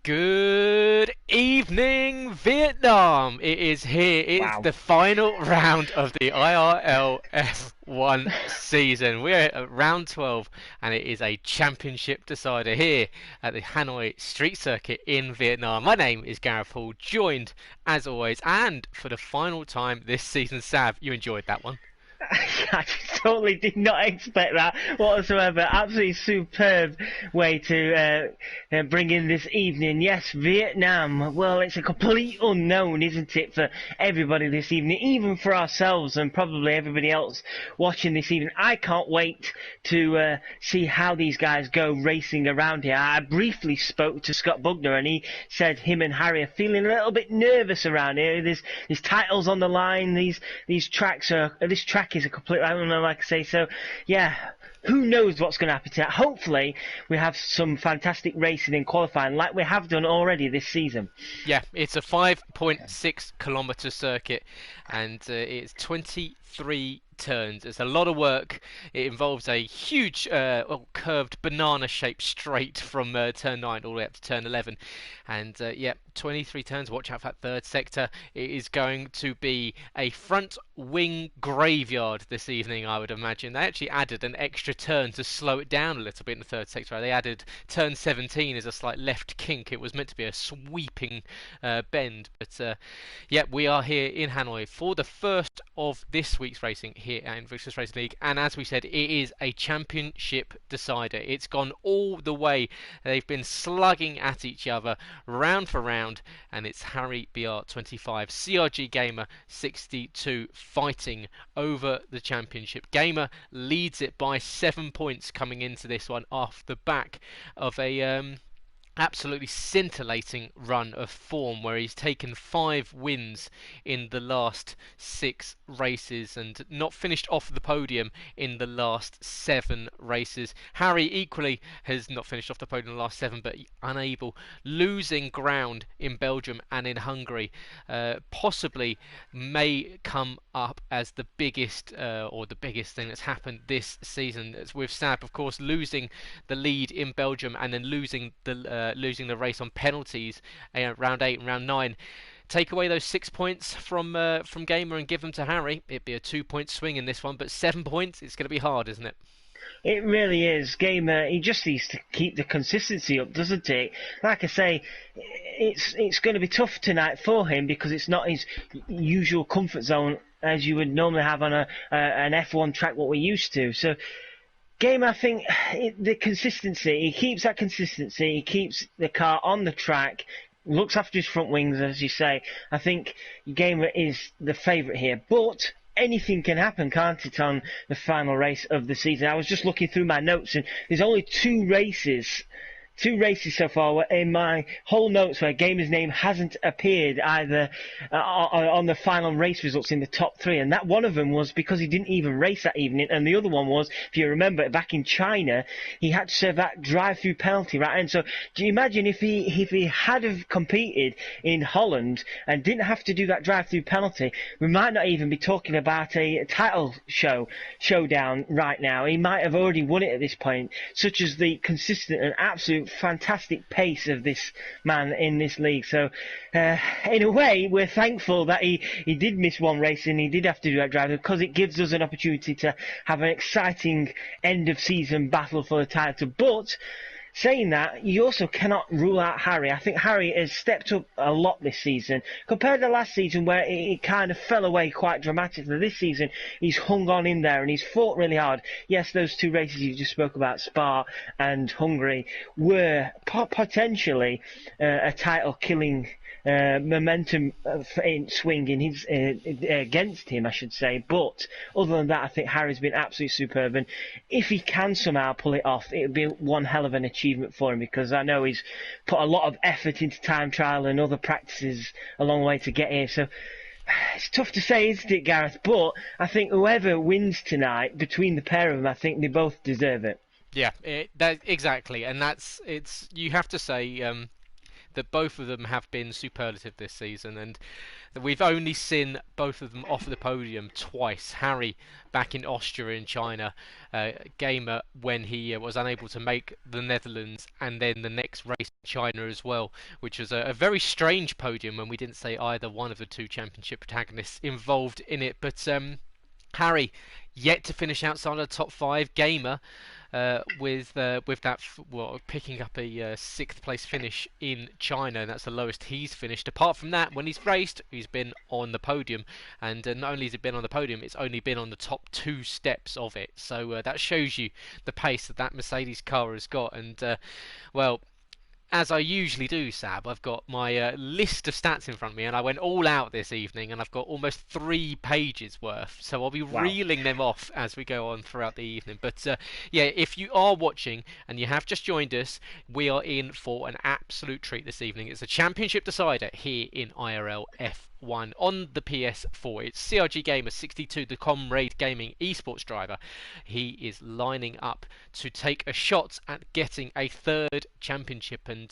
Good evening, Vietnam. It is here. It's Wow. the final round of the IRL F1 season. We're at round 12, and it is a championship decider here at the Hanoi Street Circuit in Vietnam. My name is Gareth Hall, joined as always, and for the final time this season, Sab. You enjoyed that one. I totally did not expect that whatsoever. Absolutely superb way to bring in this evening. Yes, Vietnam. Well, it's a complete unknown, isn't it, for everybody this evening, even for ourselves and probably everybody else watching this evening. I can't wait to see how these guys go racing around here. I briefly spoke to Scott Bugner, and he said him and Harry are feeling a little bit nervous around here. There's titles on the line. This track is a complete, I don't know, like I say. So, yeah, who knows what's going to happen tonight. Hopefully, we have some fantastic racing in qualifying, like we have done already this season. Yeah, it's a 5.6 kilometre circuit, and it's 23 turns. It's a lot of work. It involves a huge curved banana-shaped straight from turn 9 all the way up to turn 11. And yeah, 23 turns. Watch out for that third sector. It is going to be a front wing graveyard this evening, I would imagine. They actually added an extra turn to slow it down a little bit in the third sector. They added turn 17 as a slight left kink. It was meant to be a sweeping bend. But yeah, we are here in Hanoi for the first of this week's racing here at Invictus Racing League, and as we said, it is a championship decider. It's gone all the way. They've been slugging at each other round for round, and it's Harry BR25, CRG Gamer 62 fighting over the championship. Gamer leads it by 7 points coming into this one off the back of a absolutely scintillating run of form where he's taken 5 wins in the last 6 races and not finished off the podium in the last 7 races. Harry equally has not finished off the podium in the last 7, but unable, losing ground in Belgium and in Hungary. Possibly may come up as the biggest thing that's happened this season. It's with Sab, of course, losing the lead in Belgium and then losing the race on penalties, round 8 and round 9. Take away those 6 points from Gamer and give them to Harry. It'd be a 2-point swing in this one, but 7 points, it's going to be hard, isn't it? It really is. Gamer, he just needs to keep the consistency up, doesn't it? Like I say, it's going to be tough tonight for him because it's not his usual comfort zone as you would normally have on an F1 track, what we're used to. So, Gamer, I think the consistency, he keeps that consistency, he keeps the car on the track, looks after his front wings, as you say. I think Gamer is the favourite here, but anything can happen, can't it, on the final race of the season? I was just looking through my notes, and there's only two races so far in my whole notes where Gamer's name hasn't appeared either on the final race results in the top 3, and that one of them was because he didn't even race that evening, and the other one was, if you remember, back in China, he had to serve that drive-through penalty, right? And so, do you imagine if he had have competed in Holland and didn't have to do that drive-through penalty, we might not even be talking about a title showdown right now. He might have already won it at this point, such as the consistent and absolute fantastic pace of this man in this league. So in a way we're thankful that he did miss one race and he did have to do that drive, because it gives us an opportunity to have an exciting end of season battle for the title. But saying that, you also cannot rule out Harry. I think Harry has stepped up a lot this season compared to last season, where it kind of fell away quite dramatically. This season, he's hung on in there and he's fought really hard. Yes, those 2 races you just spoke about, Spa and Hungary, were potentially a title-killing momentum swing in his against him, I should say. But other than that, I think Harry's been absolutely superb, and if he can somehow pull it off, it would be one hell of an achievement for him, because I know he's put a lot of effort into time trial and other practices along the way to get here. So it's tough to say, isn't it, Gareth? But I think whoever wins tonight, between the pair of them, I think they both deserve it. Yeah, exactly, and it's you have to say. that both of them have been superlative this season, and we've only seen both of them off the podium twice. Harry back in Austria in China, Gamer when he was unable to make the Netherlands, and then the next race in China as well, which was a very strange podium when we didn't see either one of the two championship protagonists involved in it. But Harry yet to finish outside of the top 5. Gamer with that picking up a 6th place finish in China, and that's the lowest he's finished. Apart from that, when he's raced, he's been on the podium, and not only has it been on the podium, it's only been on the top 2 steps of it. So that shows you the pace that Mercedes car has got. And well, as I usually do, Sab, I've got my list of stats in front of me, and I went all out this evening, and I've got almost 3 pages worth. So I'll be reeling them off as we go on throughout the evening. But yeah, if you are watching and you have just joined us, we are in for an absolute treat this evening. It's a championship decider here in IRL F1 on the PS4. It's CRG Gamer 62, the Comrade Gaming esports driver. He is lining up to take a shot at getting a 3rd championship, and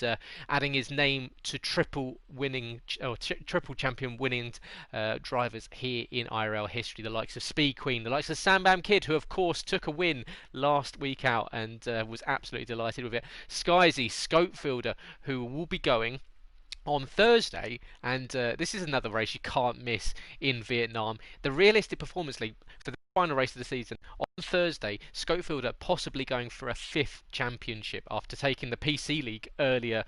adding his name to triple champion winning drivers here in IRL history. The likes of Speed Queen, the likes of Sambam Kid, who of course took a win last week out and was absolutely delighted with it. Skyzy, Scopefielder, who will be going on Thursday, and this is another race you can't miss in Vietnam, the Realistic Performance League for the final race of the season. On Thursday, Scopefielder possibly going for a 5th championship after taking the PC League earlier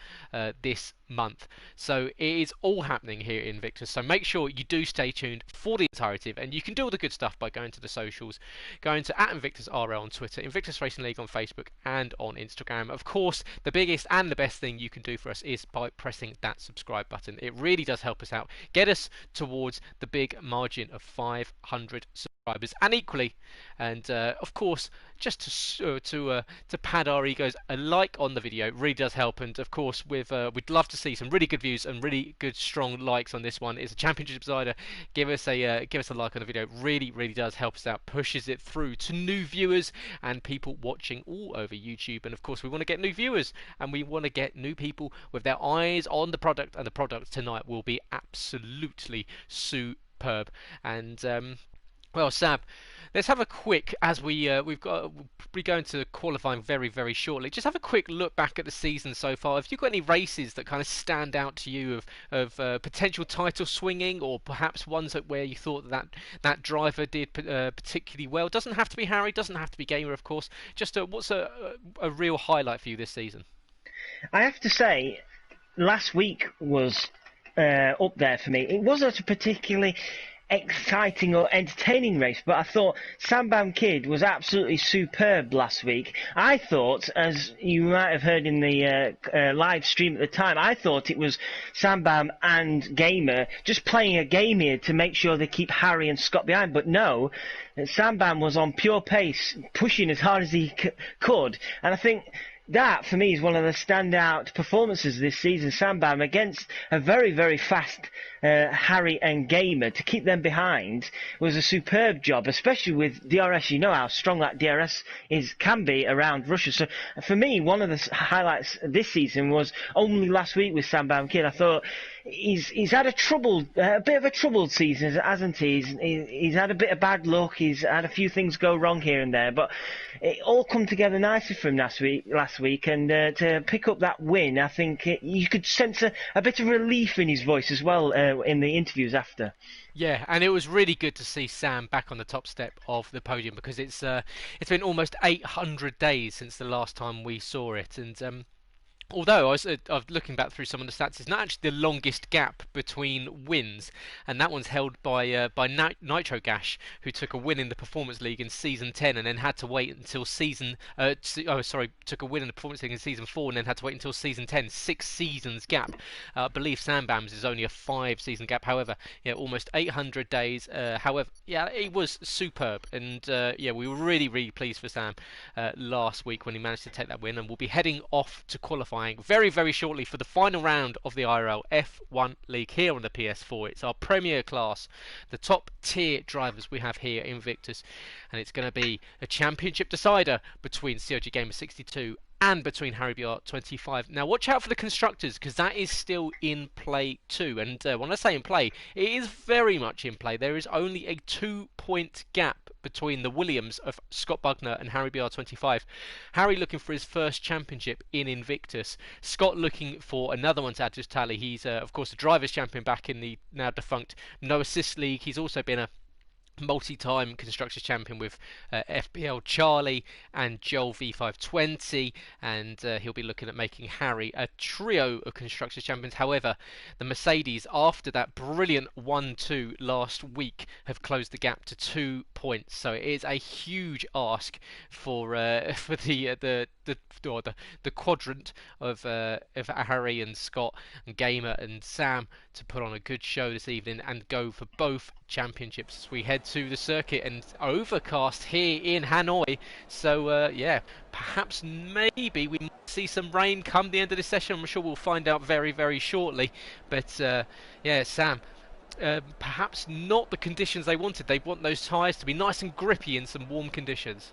this month. So it is all happening here in Invictus, so make sure you do stay tuned for the entirety, and you can do all the good stuff by going to the socials, going to @InvictusRL on Twitter, Invictus Racing League on Facebook and on Instagram. Of course, the biggest and the best thing you can do for us is by pressing that subscribe button. It really does help us out, get us towards the big margin of 500 subscribers, and equally, and of course, just to pad our egos, a like on the video really does help. And of course, we'd love to see some really good views and really good strong likes on this one. It's a championship decider. Give us a like on the video. Really does help us out, pushes it through to new viewers and people watching all over YouTube. And of course, we want to get new viewers, and we want to get new people with their eyes on the product, and the product tonight will be absolutely superb. And well, Sab, let's have a quick, as we'll be going to qualifying very shortly. Just have a quick look back at the season so far. Have you got any races that kind of stand out to you of potential title swinging, or perhaps ones where you thought that driver did particularly well? Doesn't have to be Harry, doesn't have to be Gamer, of course. Just what's a real highlight for you this season? I have to say, last week was up there for me. It wasn't a particularly exciting or entertaining race, but I thought Sambam Kid was absolutely superb last week. I thought, as you might have heard in the live stream at the time, I thought it was Sambam and Gamer just playing a game here to make sure they keep Harry and Scott behind, but no, Sambam was on pure pace, pushing as hard as he could, and I think that, for me, is one of the standout performances this season. Sambam against a very fast Harry and Gamer, to keep them behind was a superb job, especially with DRS. You know how strong that DRS can be around Russia. So for me, one of the highlights this season was only last week with Sambam Kid. I thought he's had a bit of a troubled season, hasn't he? He's had a bit of bad luck. He's had a few things go wrong here and there, but it all come together nicely for him last week, and to pick up that win, I think you could sense a bit of relief in his voice as well in the interviews after. Yeah, and it was really good to see Sam back on the top step of the podium, because it's been almost 800 days since the last time we saw it, and although I was looking back through some of the stats, it's not actually the longest gap between wins, and that one's held by Nitro Gash, who took a win in the Performance League in Season 10 and then had to wait until took a win in the Performance League in Season 4 and then had to wait until Season 10. 6 seasons gap. I believe Sambam's is only a 5-season gap. However, yeah, almost 800 days. However, yeah, it was superb, and yeah, we were really pleased for Sam last week when he managed to take that win, and we'll be heading off to qualifying very shortly for the final round of the IRL F1 League here on the PS4. It's our premier class, the top tier drivers we have here in Invictus, and it's going to be a championship decider between CRG Gamer 62 and between Harry BR25. Now, watch out for the constructors, because that is still in play too. And when I say in play, it is very much in play. There is only a 2-point gap between the Williams of Scott Bugner and Harry BR25. Harry looking for his first championship in Invictus. Scott looking for another one to add to his tally. He's, of course, the Drivers' Champion back in the now defunct No Assist League. He's also been a multi-time Constructors Champion with FPL Charlie and Joel V520, and he'll be looking at making Harry a trio of Constructors Champions. However, the Mercedes, after that brilliant 1-2 last week, have closed the gap to 2 points. So it is a huge ask for the quadrant of Harry and Scott and Gamer and Sam to put on a good show this evening and go for both championships as we head to the circuit. And overcast here in Hanoi, so yeah, perhaps maybe we might see some rain come the end of this session. I'm sure we'll find out very, very shortly. But yeah, Sam, perhaps not the conditions they wanted. They want those tyres to be nice and grippy in some warm conditions.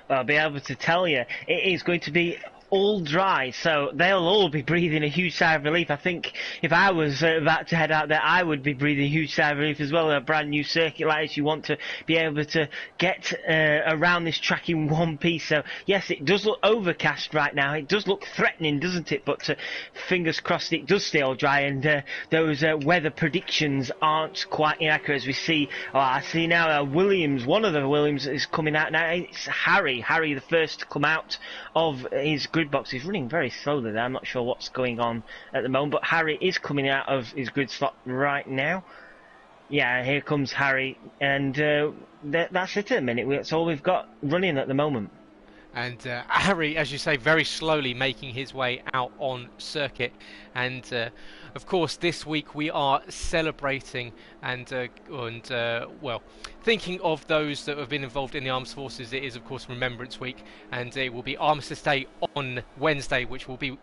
Well, I'll be able to tell you, it is going to be all dry, so they'll all be breathing a huge sigh of relief. I think if I was about to head out there, I would be breathing a huge sigh of relief as well. A brand new circuit like this, you want to be able to get around this track in one piece. So yes, it does look overcast right now. It does look threatening, doesn't it? But fingers crossed it does stay all dry, and those weather predictions aren't quite inaccurate as we see. Oh, I see now Williams, one of the Williams is coming out now. It's Harry the first to come out of his grid box. He's running very slowly there. I'm not sure what's going on at the moment, but Harry is coming out of his grid slot right now. Yeah, here comes Harry, and that's it at the minute. That's all we've got running at the moment. And Harry, as you say, very slowly making his way out on circuit. And of course, this week we are celebrating and well, thinking of those that have been involved in the armed forces. It is, of course, Remembrance Week, and it will be Armistice Day on Wednesday, which will be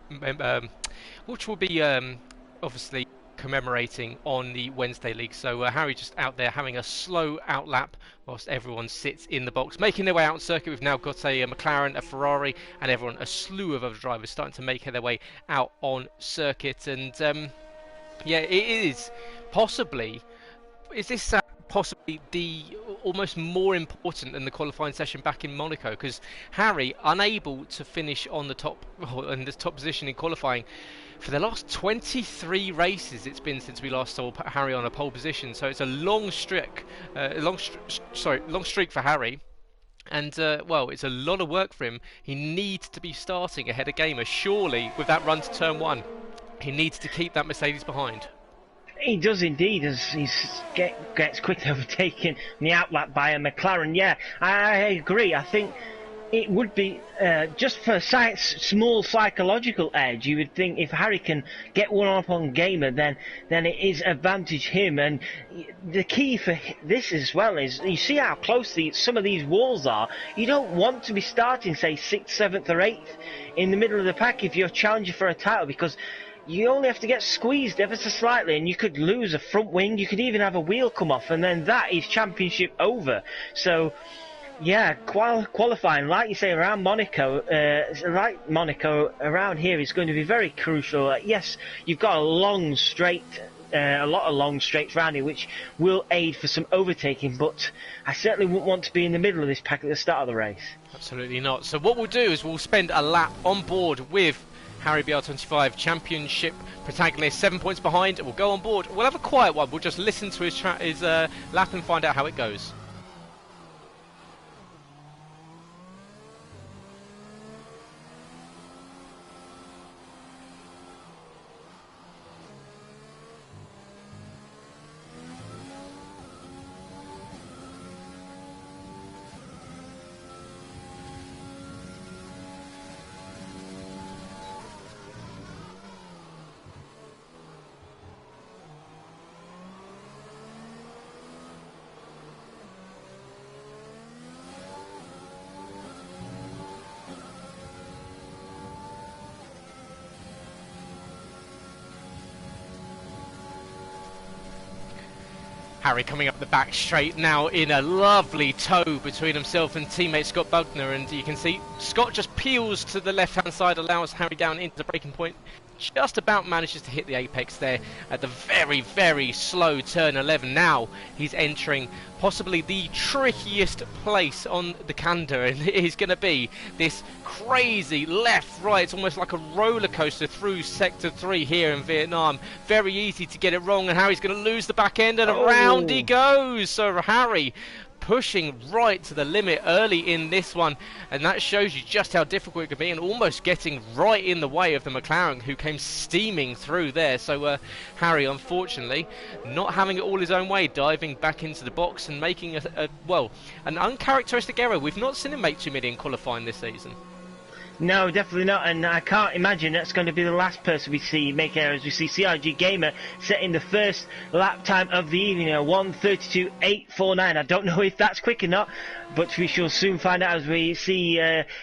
obviously commemorating on the Wednesday League. So Harry just out there having a slow outlap whilst everyone sits in the box, making their way out on circuit. We've now got a McLaren, a Ferrari, and everyone, a slew of other drivers starting to make their way out on circuit. And yeah, it is possibly, is this possibly the almost more important than the qualifying session back in Monaco, because Harry unable to finish on the top, in the top position in qualifying for the last 23 races it's been since we last saw Harry on a pole position. So it's a long streak, long streak for Harry. And well, it's a lot of work for him. He needs to be starting ahead of Gamer, surely, with that run to turn one. He needs to keep that Mercedes behind. He does indeed, as he gets quickly overtaken in the outlap by a McLaren. Yeah, I agree. I think it would be just for a small psychological edge. You would think if Harry can get one up on Gamer, then it is advantage him. And the key for this as well is you see how close some of these walls are. You don't want to be starting, say, 6th, 7th, or 8th in the middle of the pack if you're challenging for a title, because you only have to get squeezed ever so slightly and you could lose a front wing. You could even have a wheel come off, and then that is championship over. So yeah, qualifying, like you say, around Monaco, around here is going to be very crucial. Yes, you've got a long straight, a lot of long straights around here, which will aid for some overtaking, but I certainly wouldn't want to be in the middle of this pack at the start of the race. Absolutely not. So what we'll do is we'll spend a lap on board with Harry BR25 Championship protagonist, 7 points behind. We'll go on board. We'll have a quiet one. We'll just listen to his lap and find out how it goes. Harry coming up the back straight now in a lovely tow between himself and teammate Scott Bugner, and you can see Scott just peels to the left hand side, allows Harry down into the braking point, just about manages to hit the apex there at the very, very slow turn 11. Now he's entering possibly the trickiest place on the calendar, and it is going to be this crazy left right. It's almost like a roller coaster through sector 3 here in Vietnam. Very easy to get it wrong, and Harry's going to lose the back end, and around he goes. So Harry pushing right to the limit early in this one, and that shows you just how difficult it could be, and almost getting right in the way of the McLaren, who came steaming through there. So Harry, unfortunately, not having it all his own way, diving back into the box and making an uncharacteristic error. We've not seen him make too many in qualifying this season. No, definitely not, and I can't imagine that's going to be the last person we see make errors. We see CRG Gamer setting the first lap time of the evening at 1:32.849. I don't know if that's quick or not, but we shall soon find out as we see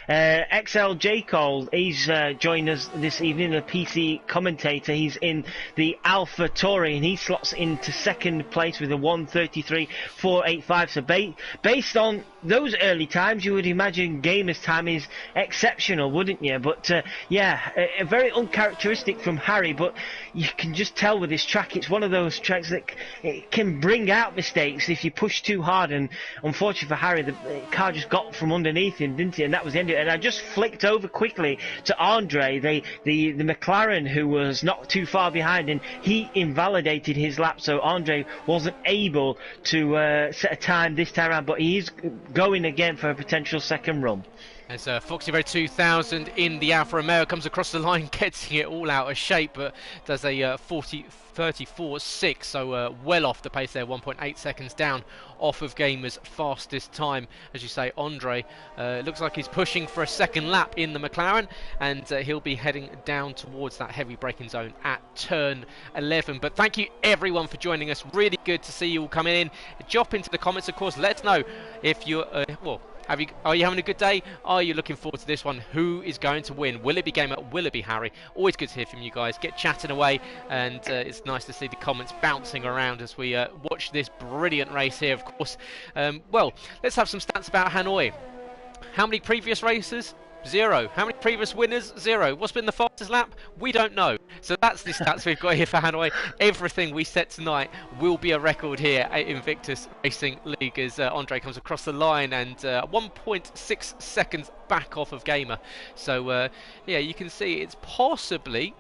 XL Jakob. He's joined us this evening, a PC commentator. He's in the Alpha Tauri, and he slots into second place with a 1:33.485. So based on those early times, you would imagine Gamer's time is exceptional, wouldn't you? But a very uncharacteristic from Harry, but you can just tell with this track, it's one of those tracks that it can bring out mistakes if you push too hard, and unfortunately for Harry, the car just got from underneath him, didn't it? And that was the end of it. And I just flicked over quickly to Andre, the McLaren, who was not too far behind, and he invalidated his lap, so Andre wasn't able to set a time this time around, but he is going again for a potential second run. As Foxy Road 2000 in the Alfa Romeo comes across the line, getting it all out of shape, but does a 34.6, so well off the pace there, 1.8 seconds down off of Gamer's fastest time. As you say, Andre looks like he's pushing for a second lap in the McLaren, and he'll be heading down towards that heavy braking zone at turn 11. But thank you everyone for joining us. Really good to see you all coming in. Drop into the comments, of course. Let us know if you're are you having a good day? Are you looking forward to this one? Who is going to win? Will it be Gamer? Will it be Harry? Always good to hear from you guys. Get chatting away, and it's nice to see the comments bouncing around as we watch this brilliant race here, of course. Well, let's have some stats about Hanoi. How many previous races? 0. How many previous winners? 0. What's been the fastest lap? We don't know. So that's the stats we've got here for Hanoi. Everything we set tonight will be a record here at Invictus Racing League, as Andre comes across the line, and 1.6 seconds back off of Gamer. So yeah, you can see it's possibly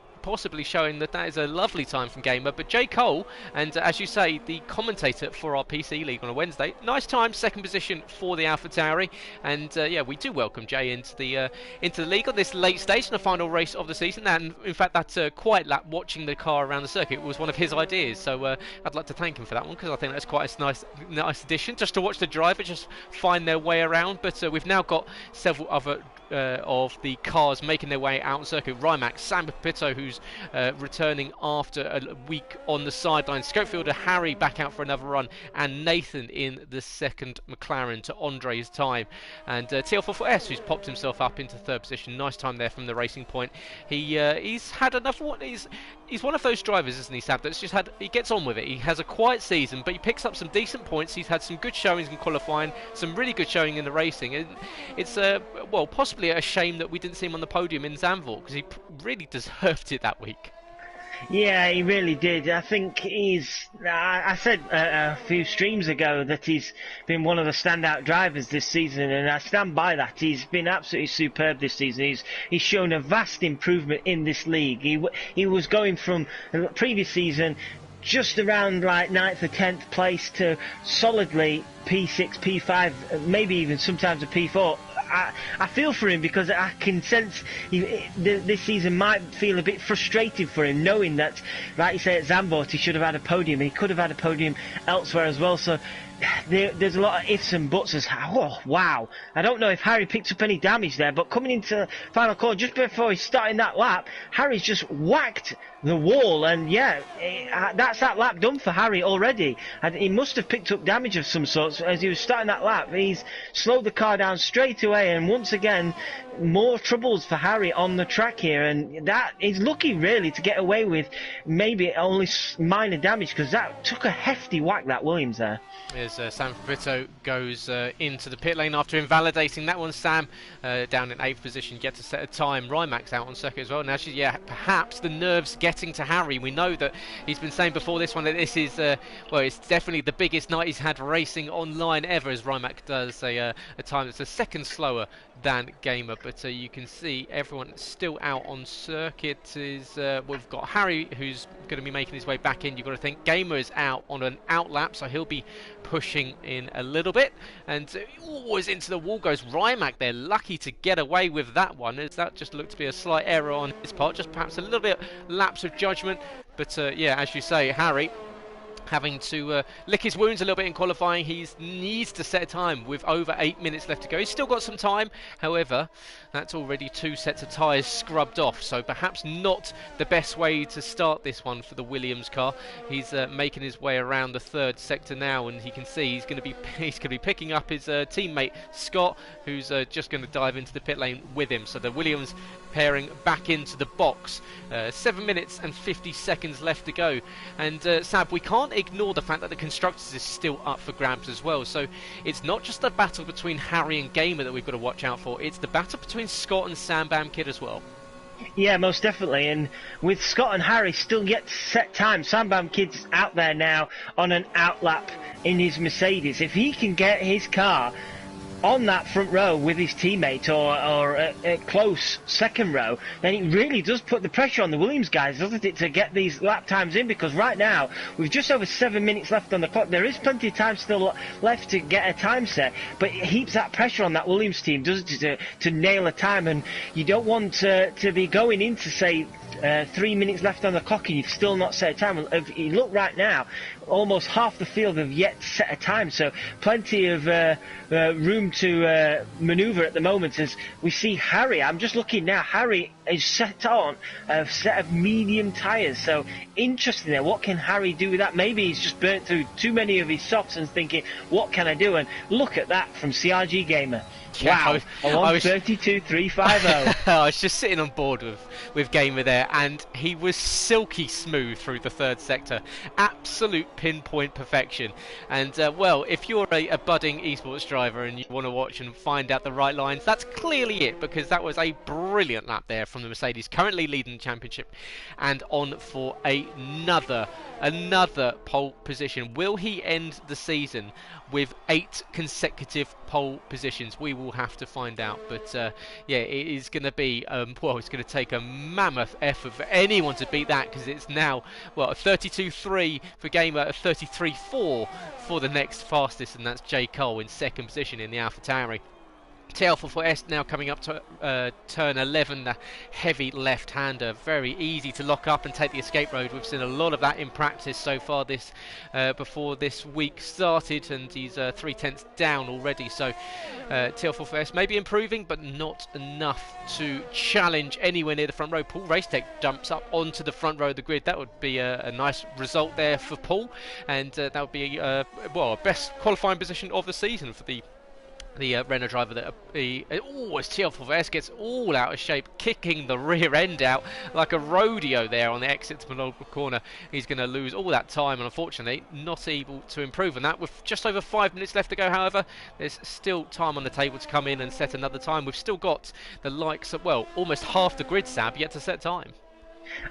showing that is a lovely time from Gamer. But Jay Cole, and as you say, the commentator for our PC League on a Wednesday, nice time, second position for the Alpha Tauri. And yeah, we do welcome Jay into the league on this late stage in the final race of the season. And in fact, that quiet lap watching the car around the circuit was one of his ideas, so I'd like to thank him for that one, because I think that's quite a nice addition, just to watch the driver just find their way around. But we've now got several other of the cars making their way out on circuit. Rimac, Sam Pepito, who's returning after a week on the sidelines, Scopefielder Harry back out for another run, and Nathan in the second McLaren to Andre's time, and TL44S, who's popped himself up into third position. Nice time there from the Racing Point. He's had another one. He's one of those drivers, isn't he, Sab, that's just he gets on with it. He has a quiet season, but he picks up some decent points. He's had some good showings in qualifying, some really good showing in the racing, and it's well, possibly a shame that we didn't see him on the podium in Zandvoort, because he really deserved it that week. Yeah, he really did. I think I said a few streams ago that he's been one of the standout drivers this season, and I stand by that. He's been absolutely superb this season. He's shown a vast improvement in this league. He was going from the previous season just around like 9th or 10th place to solidly P6, P5, maybe even sometimes a P4. I feel for him, because I can sense this season might feel a bit frustrating for him, knowing that, like you say, at Zandvoort he should have had a podium. He could have had a podium elsewhere as well. So there's a lot of ifs and buts as wow. I don't know if Harry picked up any damage there, but coming into the final corner, just before he's starting that lap, Harry's just whacked the wall, and that's that lap done for Harry already. And he must have picked up damage of some sort as he was starting that lap. He's slowed the car down straight away, and once again, more troubles for Harry on the track here, and that is lucky really to get away with maybe only minor damage, because that took a hefty whack, that Williams there. As Sam Fabrizio goes into the pit lane after invalidating that one. Sam down in 8th position, gets to set a time. Rymac's out on circuit as well. Now, perhaps the nerves getting to Harry. We know that he's been saying before this one that this is, it's definitely the biggest night he's had racing online ever, as Rymac does a time that's a second slower than Gamer. But you can see everyone still out on circuit. We've got Harry, who's going to be making his way back in. You've got to think Gamer is out on an out lap, so he'll be pushing in a little bit, and always into the wall goes Rymac there, lucky to get away with that one, as that just looked to be a slight error on his part, just perhaps a little bit lapse of judgment. But as you say, Harry having to lick his wounds a little bit in qualifying. He needs to set a time with over 8 minutes left to go. He's still got some time, however that's already 2 sets of tyres scrubbed off, so perhaps not the best way to start this one for the Williams car. He's making his way around the 3rd sector now, and he can see he's going to be picking up his teammate Scott, who's just going to dive into the pit lane with him. So the Williams pairing back into the box. 7 minutes and 50 seconds left to go, and Sab, we can't ignore the fact that the Constructors is still up for grabs as well. So it's not just the battle between Harry and Gamer that we've got to watch out for, it's the battle between Scott and Sambam Kid as well. Yeah, most definitely, and with Scott and Harry still yet to set time, Sambam Kid's out there now on an outlap in his Mercedes. If he can get his car on that front row with his teammate, or a close second row, then it really does put the pressure on the Williams guys, doesn't it, to get these lap times in, because right now we've just over 7 minutes left on the clock. There is plenty of time still left to get a time set, but it heaps that pressure on that Williams team, doesn't it, to nail a time, and you don't want to be going into, say, 3 minutes left on the clock and you've still not set a time. If you look right now, almost half the field have yet to set a time, so plenty of room to manoeuvre at the moment. As we see Harry, I'm just looking now, Harry is set on a set of medium tyres, so interesting there. What can Harry do with that? Maybe he's just burnt through too many of his softs and thinking, what can I do? And look at that from CRG Gamer. Yeah, wow, I was 32.350. I was just sitting on board with Gamer there, and he was silky smooth through the 3rd sector. Absolute pinpoint perfection. And well, if you're a budding esports driver and you want to watch and find out the right lines, that's clearly it, because that was a brilliant lap there from the Mercedes, currently leading the championship and on for another pole position. Will he end the season with 8 consecutive pole positions? We will have to find out, but yeah, it is going to be it's going to take a mammoth effort for anyone to beat that, because it's now a 32.3 for Gamer, a 33.4 for the next fastest, and that's J. Cole in 2nd position in the AlphaTauri. TL44S now coming up to turn 11, the heavy left-hander, very easy to lock up and take the escape road. We've seen a lot of that in practice so far before this week started, and he's 3/10 down already, so TL44S may be improving, but not enough to challenge anywhere near the front row. Paul Racetech jumps up onto the front row of the grid. That would be a nice result there for Paul, and that would be best qualifying position of the season for the Renault driver. That TL4S gets all out of shape, kicking the rear end out like a rodeo there on the exit to Malc corner. He's going to lose all that time, and unfortunately not able to improve on that. With just over 5 minutes left to go, however, there's still time on the table to come in and set another time. We've still got the likes of, almost half the grid, Sab, yet to set time.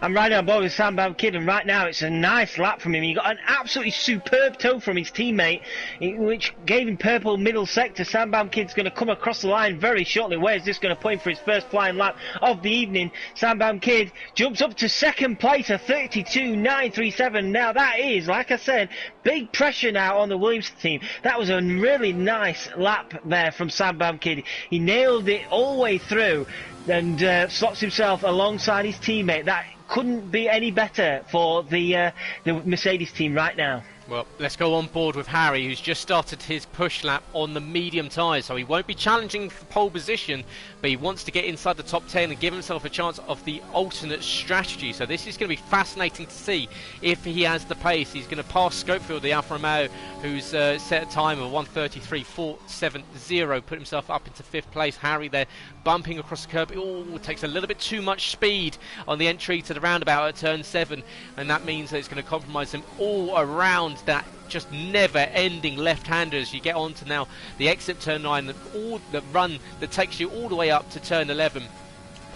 I'm right on board with Sambam Kid, and right now it's a nice lap from him. He got an absolutely superb toe from his teammate, which gave him purple middle sector. Sambam Kid's going to come across the line very shortly. Where's this going to put him for his first flying lap of the evening? Sambam Kid jumps up to 2nd place, a 32.937. Now that is, like I said, big pressure now on the Williams team. That was a really nice lap there from Sambam Kid. He nailed it all the way through, and slots himself alongside his teammate. That couldn't be any better for the Mercedes team right now. Well, let's go on board with Harry, who's just started his push lap on the medium tyres, so he won't be challenging for pole position, but he wants to get inside the top 10 and give himself a chance of the alternate strategy. So this is going to be fascinating to see if he has the pace. He's going to pass Schofield, the Alfa Romeo, who's set a time of 1:33.470, put himself up into 5th place. Harry there bumping across the curb. Oh, takes a little bit too much speed on the entry to the roundabout at turn 7, and that means that it's going to compromise him all around that just never-ending left-hander as you get on to now the exit turn 9, the run that takes you all the way up to turn 11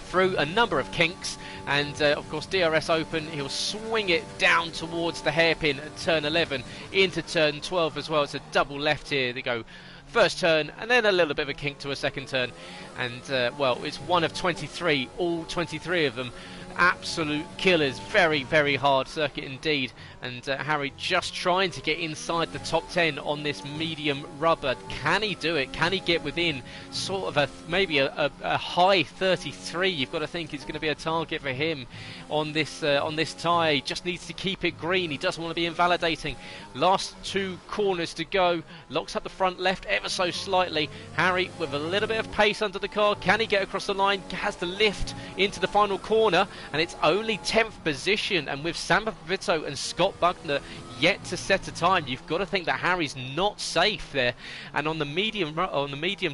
through a number of kinks, and of course DRS open. He'll swing it down towards the hairpin at turn 11 into turn 12 as well. It's a double left here. They go first turn and then a little bit of a kink to a second turn, and well, it's one of 23, all 23 of them absolute killers. Very, very hard circuit indeed, and Harry just trying to get inside the top 10 on this medium rubber. Can he do it? Can he get within sort of maybe a high 33? You've got to think it's going to be a target for him on this tyre. He just needs to keep it green. He doesn't want to be invalidating. Last 2 corners to go. Locks up the front left ever so slightly. Harry with a little bit of pace under the car. Can he get across the line? Has to lift into the final corner, and it's only 10th position, and with Sam Pavito and Scott Buckner yet to set a time, you've got to think that Harry's not safe there. And on the medium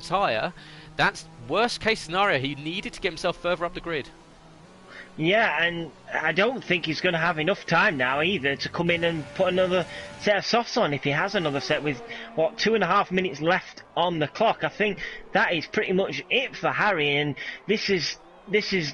tyre, that's worst case scenario. He needed to get himself further up the grid. Yeah, and I don't think he's going to have enough time now either to come in and put another set of softs on if he has another set with, what, 2.5 minutes left on the clock. I think that is pretty much it for Harry, and this is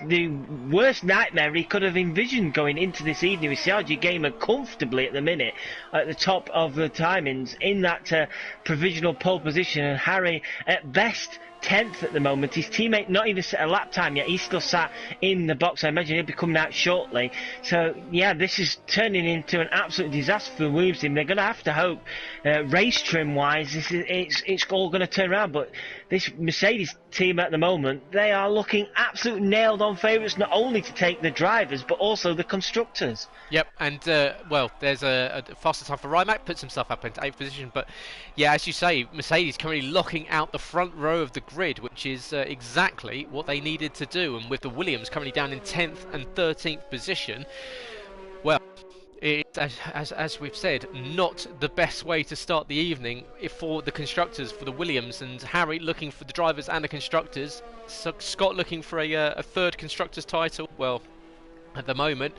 the worst nightmare he could have envisioned going into this evening with Sergio Gamer comfortably at the minute at the top of the timings in that provisional pole position, and Harry at best 10th at the moment. His teammate not even set a lap time yet. He's still sat in the box. I imagine he'll be coming out shortly. So yeah, this is turning into an absolute disaster for the Williams team. They're going to have to hope race trim wise it's all going to turn around, but this Mercedes team at the moment, they are looking absolute nailed on favourites, not only to take the drivers but also the constructors. Yep, and well, there's a faster time for Rimac, puts himself up into 8th position, but yeah, as you say, Mercedes currently locking out the front row of the grid, which is exactly what they needed to do, and with the Williams currently down in 10th and 13th position, well, it's, as we've said, not the best way to start the evening for the constructors, for the Williams, and Harry looking for the drivers and the constructors, Scott looking for a third constructors title. Well, at the moment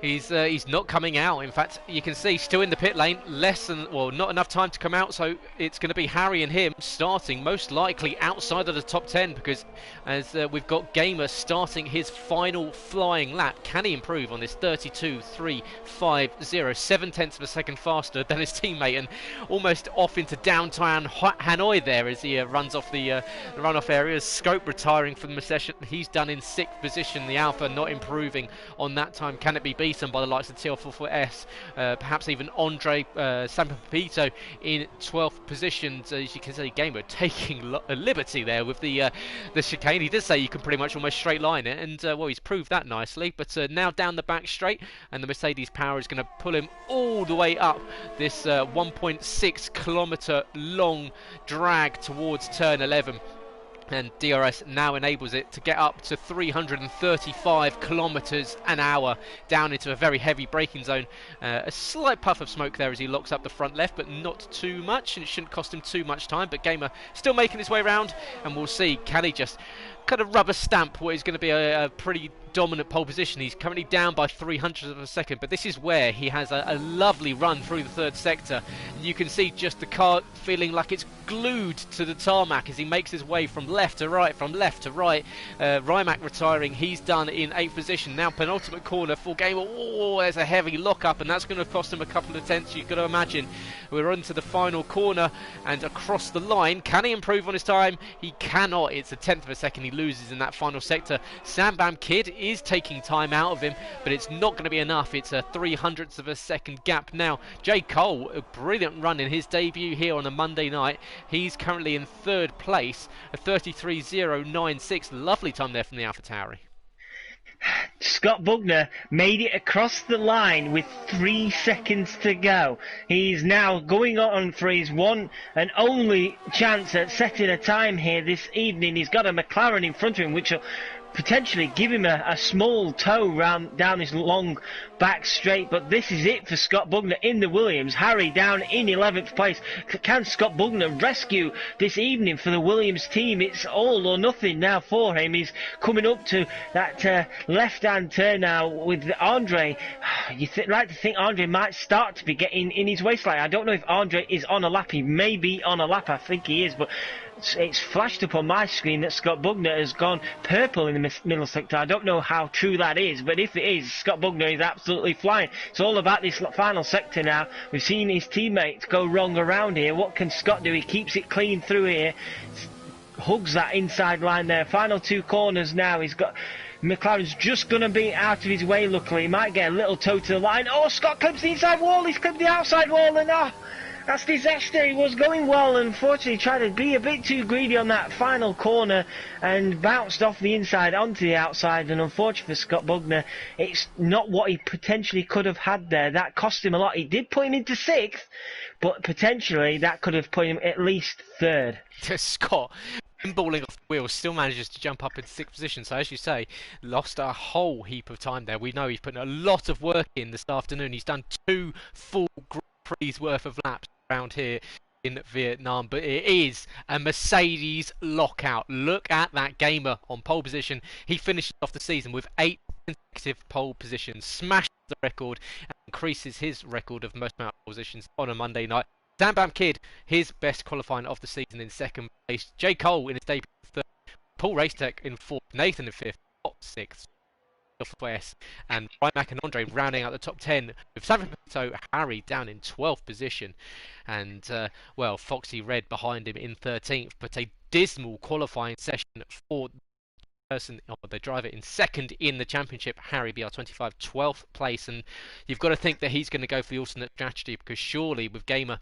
he's not coming out. In fact, you can see still in the pit lane, not enough time to come out, so it's going to be Harry and him starting most likely outside of the top 10, because as we've got Gamer starting his final flying lap. Can he improve on this 32.350, 7/10 of a second faster than his teammate, and almost off into downtown Hanoi there as he runs off the runoff area. Scope retiring from the session. He's done in 6th position. The Alpha not improving on that time. Can it be beaten by the likes of TL44S, perhaps even Andre Sampapito in 12th position? So as you can see, Gamer taking a liberty there with the chicane. He did say you can pretty much almost straight line it, and well, he's proved that nicely. But now down the back straight, and the Mercedes power is going to pull him all the way up this 1.6 kilometre long drag towards turn 11. And DRS now enables it to get up to 335 kilometers an hour down into a very heavy braking zone. A slight puff of smoke there as he locks up the front left, but not too much, and it shouldn't cost him too much time. But Gamer still making his way around, and we'll see, can he just kind of rubber stamp what is going to be a pretty dominant pole position. He's currently down by 300ths of a second, but this is where he has a lovely run through the third sector. You can see just the car feeling like it's glued to the tarmac as he makes his way from left to right, from left to right. Rimac retiring, he's done in 8th position. Now penultimate corner for Gamer. Oh, there's a heavy lock-up, and that's going to cost him a couple of tenths. You've got to imagine. We're on to the final corner and across the line. Can he improve on his time? He cannot. It's a 10th of a second he loses in that final sector. Sambam Kid is taking time out of him, but it's not going to be enough. It's a 300ths of a second gap. Now, Jay Cole, a brilliant run in his debut here on a Monday night. He's currently in 3rd place, a 33.096. Lovely time there from the AlphaTauri. Scott Bugner made it across the line with 3 seconds to go. He's now going on for his one and only chance at setting a time here this evening. He's got a McLaren in front of him, which will potentially give him a small tow down his long back straight, but this is it for Scott Bugner in the Williams. Harry down in 11th place. Can Scott Bugner rescue this evening for the Williams team? It's all or nothing now for him. He's coming up to that left-hand turn now with Andre. You like to think Andre might start to be getting in his waistline. I don't know if Andre is on a lap. He may be on a lap. I think he is, but it's flashed up on my screen that Scott Bugner has gone purple in the middle sector. I don't know how true that is, but if it is, Scott Bugner is absolutely flying. It's all about this final sector now. We've seen his teammates go wrong around here. What can Scott do? He keeps it clean through here, hugs that inside line there. Final 2 corners now. He's got McLaren's just going to be out of his way, luckily. He might get a little toe to the line. Oh, Scott clips the inside wall. He's clipped the outside wall, and that's disaster. He was going well, and unfortunately tried to be a bit too greedy on that final corner and bounced off the inside onto the outside, and unfortunately for Scott Bugner, it's not what he potentially could have had there. That cost him a lot. He did put him into 6th, but potentially that could have put him at least 3rd. Scott, balling off the wheel, still manages to jump up into 6th position. So as you say, lost a whole heap of time there. We know he's putting a lot of work in this afternoon. He's done 2 full Grand Prix worth of laps around here in Vietnam, but it is a Mercedes lockout. Look at that gamer on pole position. He finishes off the season with 8 consecutive pole positions, smashes the record and increases his record of most amount of positions on a Monday night. Sam Kid, his best qualifying of the season, in 2nd place. J. Cole in his debut 3rd. Paul Racetech in 4th. Nathan in 5th. 6th. West, and Rymac and Andre rounding out the top 10 with Savito Harry down in 12th position, and well, Foxy Red behind him in 13th, but a dismal qualifying session for the driver in 2nd in the championship, Harry BR25, 12th place, and you've got to think that he's going to go for the alternate strategy, because surely with Gamer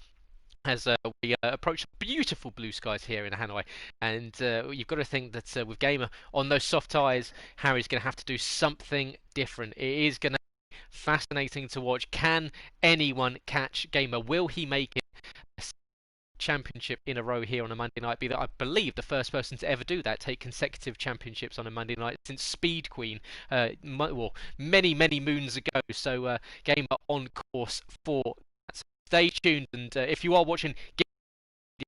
as we approach beautiful blue skies here in Hanoi, and you've got to think that with Gamer on those soft tyres, Harry's going to have to do something different. It is going to be fascinating to watch. Can anyone catch Gamer? Will he make it a championship in a row here on a Monday night? Be that, I believe, the first person to ever do that, take consecutive championships on a Monday night since Speed Queen, well, many moons ago. So Gamer on course for that. Stay tuned, and if you are watching, you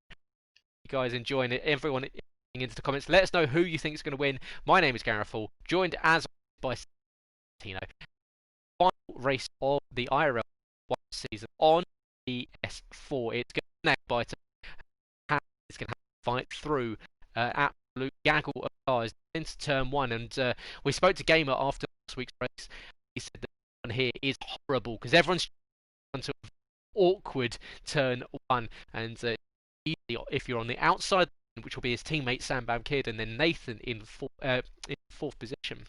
guys enjoying it, everyone into the comments, let us know who you think is going to win. My name is Gareth, joined as by Tino. Final race of the IRL season on PS4. It's going to be nailed by it's going to fight through absolute gaggle of cars into turn 1, and we spoke to Gamer after last week's race. He said that one here is horrible because everyone's onto awkward turn 1, and easy if you're on the outside, which will be his teammate Sam Kid, and then Nathan in 4th position,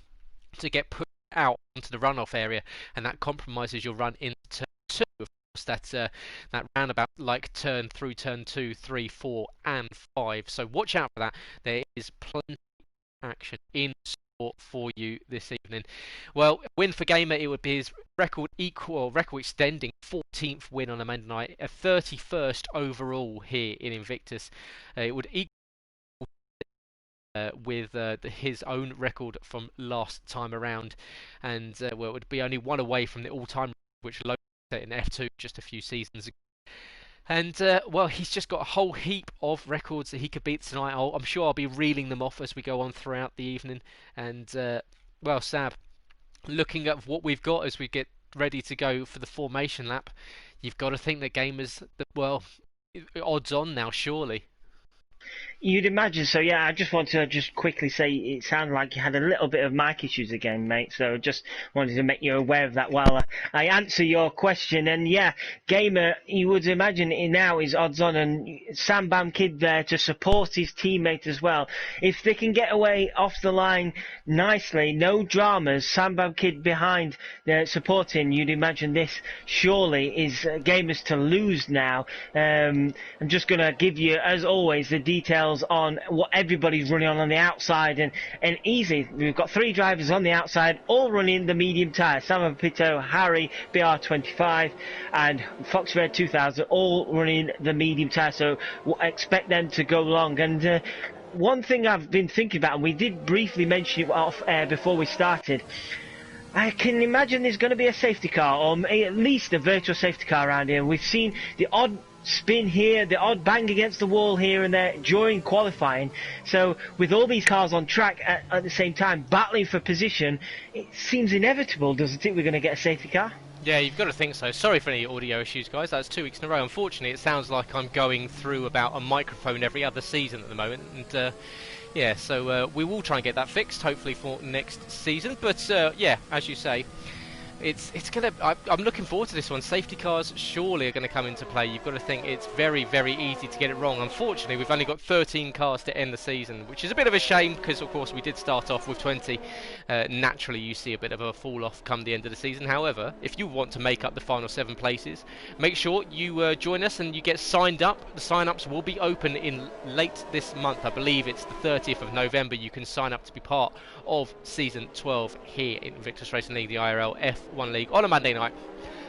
to get put out onto the runoff area, and that compromises your run into turn 2. Of course, that roundabout like turn through turn 2, 3, 4, and 5. So watch out for that. There is plenty of action in for you this evening. Well, win for Gamer, it would be his record extending 14th win on a Monday night, a 31st overall here in Invictus. It would equal with his own record from last time around, and well, it would be only one away from the all-time which Logan set in F2 just a few seasons ago. And well, he's just got a whole heap of records that he could beat tonight. I'm sure I'll be reeling them off as we go on throughout the evening. And well, Sab, looking at what we've got as we get ready to go for the formation lap, you've got to think that Gamer's, well, odds on now, surely. You'd imagine so, yeah. I just want to quickly say it sounded like you had a little bit of mic issues again, mate, so just wanted to make you aware of that while I answer your question. And yeah, Gamer, you would imagine it now is odds on, and Sam Kid there to support his teammate as well. If they can get away off the line nicely, no dramas, Sam Kid behind supporting, you'd imagine this surely is Gamer's to lose now. I'm just going to give you, as always, the details details on what everybody's running on the outside, and easy. We've got 3 drivers on the outside, all running the medium tyre. Sam Pito, Harry, BR25, and Fox Red 2000, all running the medium tyre. So we'll expect them to go long. And one thing I've been thinking about, and we did briefly mention it off air before we started, I can imagine there's going to be a safety car, or at least a virtual safety car around here. We've seen the odd spin here, the odd bang against the wall here and there during qualifying. So with all these cars on track at the same time, battling for position, it seems inevitable, doesn't it, we're going to get a safety car? Yeah, you've got to think so. Sorry for any audio issues, guys. That's 2 weeks in a row. Unfortunately, it sounds like I'm going through about a microphone every other season at the moment. And yeah, so we will try and get that fixed, hopefully for next season. But yeah, as you say, it's gonna. I'm looking forward to this one. Safety cars surely are going to come into play. You've got to think it's very, very easy to get it wrong. Unfortunately, we've only got 13 cars to end the season, which is a bit of a shame because, of course, we did start off with 20. Naturally, you see a bit of a fall off come the end of the season. However, if you want to make up the final 7 places, make sure you join us and you get signed up. The sign-ups will be open in late this month. I believe it's the 30th of November. You can sign up to be part of season 12 here in Invictus Racing League, the IRL F1 League, on a Monday night.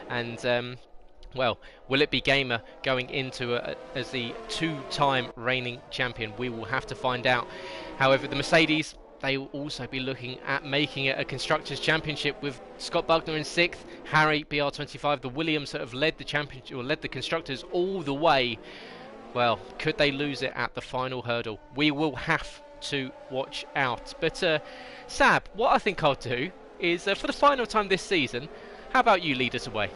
And well, will it be Gamer going into as the 2-time reigning champion? We will have to find out. However, the Mercedes, they will also be looking at making it a Constructors' Championship with Scott Bugner in 6th, Harry BR25, the Williams that have led the championship, or led the Constructors all the way. Well, could they lose it at the final hurdle? We will have to watch out. But Sab, what I think I'll do is for the final time this season, how about you lead us away?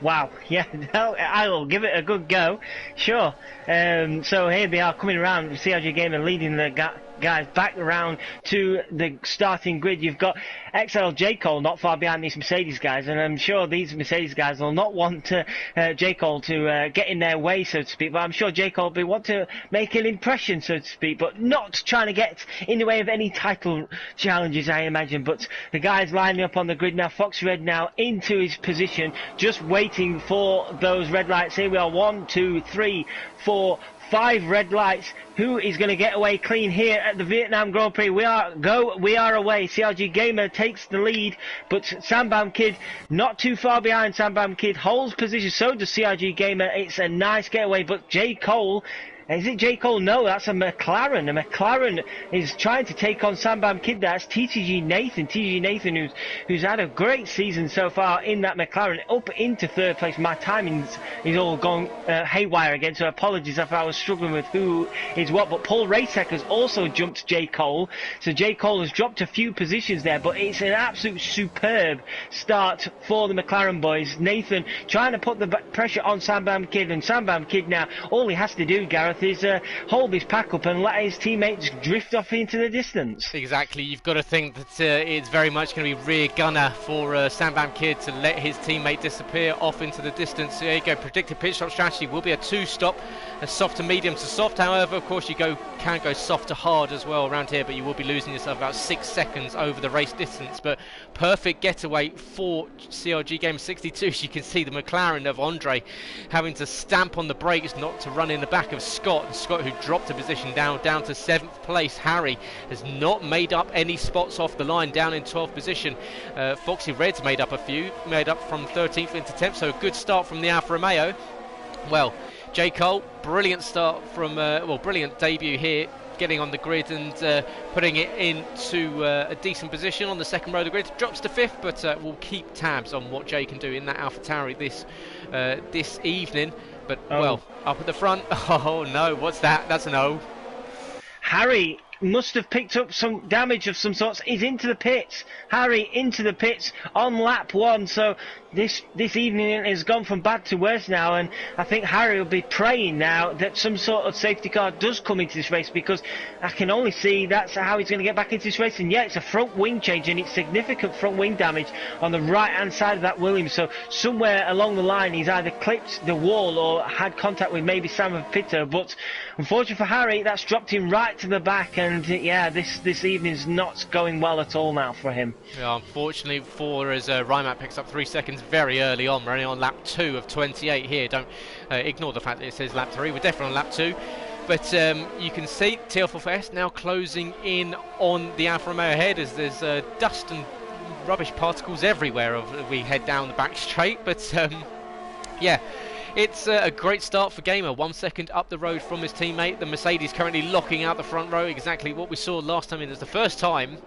Wow, yeah, no, I will give it a good go, sure. So here they are coming around, CRG Gamer leading the guys back around to the starting grid. You've got XL J. Cole not far behind these Mercedes guys, and I'm sure these Mercedes guys will not want J. Cole to get in their way, so to speak, but I'm sure J. Cole will want to make an impression, so to speak, but not trying to get in the way of any title challenges, I imagine. But the guys lining up on the grid now, Fox Red now into his position, just waiting for those red lights. Here we are, 1, 2, 3, 4, 5 red lights. Who is going to get away clean here at the Vietnam Grand Prix? We are away. CRG Gamer takes the lead, but Sambam Kid not too far behind. Sambam Kid holds position. So does CRG Gamer. It's a nice getaway, but J. Cole. Is it J. Cole? No, that's a McLaren. A McLaren is trying to take on Sambam Kid. That's TTG Nathan. TTG Nathan, who's had a great season so far in that McLaren, up into 3rd place. My timing is all gone haywire again, so apologies if I was struggling with who is what. But Paul Racek has also jumped J. Cole. So J. Cole has dropped a few positions there, but it's an absolute superb start for the McLaren boys. Nathan trying to put the pressure on Sambam Kid, and Sambam Kid now, all he has to do, Gareth, is hold his pack up and let his teammates drift off into the distance. Exactly, you've got to think that it's very much going to be rear gunner for Sambam Kid to let his teammate disappear off into the distance. There you go, predicted pit stop strategy will be a 2-stop, a soft to medium to soft. However, of course, you can go soft to hard as well around here, but you will be losing yourself about 6 seconds over the race distance. But perfect getaway for CRG Game 62. As you can see, the McLaren of Andre having to stamp on the brakes not to run in the back of Scott. Scott, who dropped a position down to 7th place. Harry has not made up any spots off the line, down in 12th position. Foxy Red's made up a few, made up from 13th into 10th, so a good start from the Alfa Romeo. Well, J. Cole, brilliant start from, brilliant debut here, getting on the grid and putting it into a decent position on the 2nd row of the grid. Drops to 5th, but we'll keep tabs on what Jay can do in that AlphaTauri this evening. But, well, up at the front. Oh, no, what's that? That's an O. Harry must have picked up some damage of some sorts. He's into the pits. Harry into the pits on lap 1. So this evening has gone from bad to worse now, and I think Harry will be praying now that some sort of safety car does come into this race, because I can only see that's how he's going to get back into this race. And yeah, it's a front wing change, and it's significant front wing damage on the right hand side of that Williams. So somewhere along the line he's either clipped the wall or had contact with maybe Sam Pitter, but unfortunately for Harry, that's dropped him right to the back. And yeah, this evening's not going well at all now for him. Yeah, unfortunately for us, Rimac picks up 3 seconds very early on. We're only on lap 2 of 28 here. Don't ignore the fact that it says lap 3. We're definitely on lap 2. But you can see TL4S now closing in on the Alfa Romeo ahead as there's dust and rubbish particles everywhere as we head down the back straight. But yeah, it's a great start for Gamer. 1 second up the road from his teammate. The Mercedes currently locking out the front row, exactly what we saw last time. It was the first time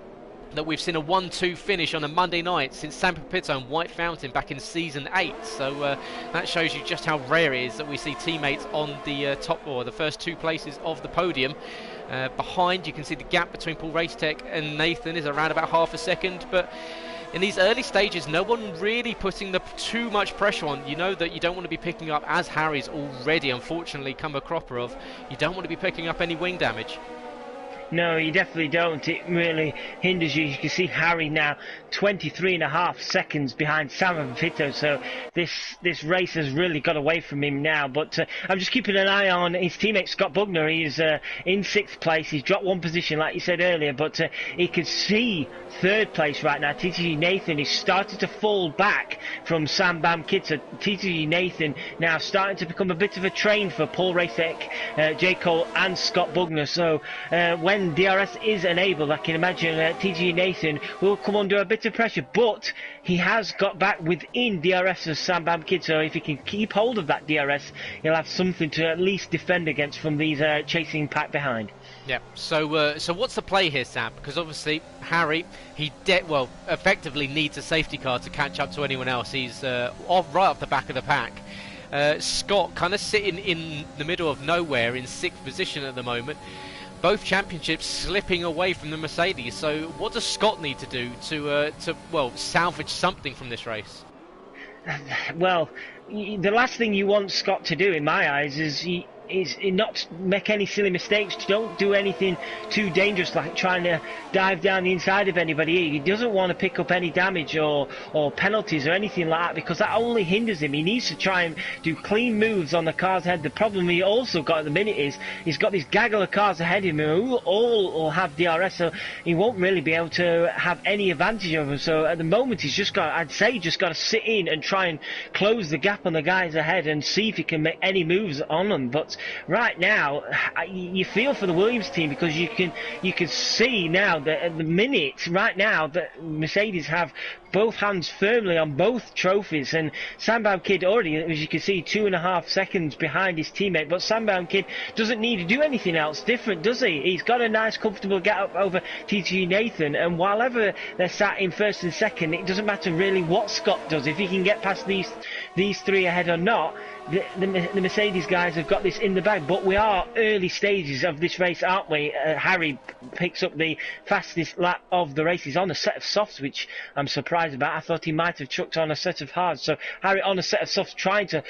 that we've seen a 1-2 finish on a Monday night since San Pepito and White Fountain back in Season 8. So that shows you just how rare it is that we see teammates on the top, or the first 2 places of the podium. Behind, you can see the gap between Paul Racetech and Nathan is around about half a second, but in these early stages, no one really putting too much pressure on. You know that you don't want to be picking up, as Harry's already unfortunately come a cropper of, you don't want to be picking up any wing damage. No, you definitely don't. It really hinders you. You can see Harry now 23.5 seconds behind Sam Pepito, so this race has really got away from him now. But I'm just keeping an eye on his teammate Scott Bugner. He's in 6th place. He's dropped 1 position, like you said earlier, but he can see 3rd place right now. TTG Nathan is starting to fall back from Sam Bam Kid. So TTG Nathan now starting to become a bit of a train for Paul Racek, J. Cole and Scott Bugner. So when DRS is enabled, I can imagine TG Nathan will come under a bit of pressure, but he has got back within DRS of Sam Bam Kid, so if he can keep hold of that DRS, he'll have something to at least defend against from these chasing pack behind. Yeah, so what's the play here, Sam? Because obviously Harry, he effectively needs a safety car to catch up to anyone else. He's right off the back of the pack. Scott kind of sitting in the middle of nowhere in 6th position at the moment. Both championships slipping away from the Mercedes. So what does Scott need to do to salvage something from this race? Well, the last thing you want Scott to do, in my eyes, is not make any silly mistakes. Don't do anything too dangerous, like trying to dive down the inside of anybody. He doesn't want to pick up any damage or penalties or anything like that, because that only hinders him. He needs to try and do clean moves on the cars ahead. The problem he also got at the minute is he's got this gaggle of cars ahead of him who all will have DRS, so he won't really be able to have any advantage over him. So at the moment he's just got to sit in and try and close the gap on the guys ahead and see if he can make any moves on them. But right now, you feel for the Williams team, because you can see now that at the minute, right now, that Mercedes have both hands firmly on both trophies, and Sandbound Kid already, as you can see, 2.5 seconds behind his teammate. But Sandbound Kid doesn't need to do anything else different, does he? He's got a nice, comfortable gap over TG Nathan, and while ever they're sat in 1st and 2nd, it doesn't matter really what Scott does. If he can get past these 3 ahead or not, the Mercedes guys have got this in the bag. But we are early stages of this race, aren't we? Harry picks up the fastest lap of the race. He's on a set of softs, which I'm surprised about. I thought he might have chucked on a set of hards. So Harry on a set of softs, trying to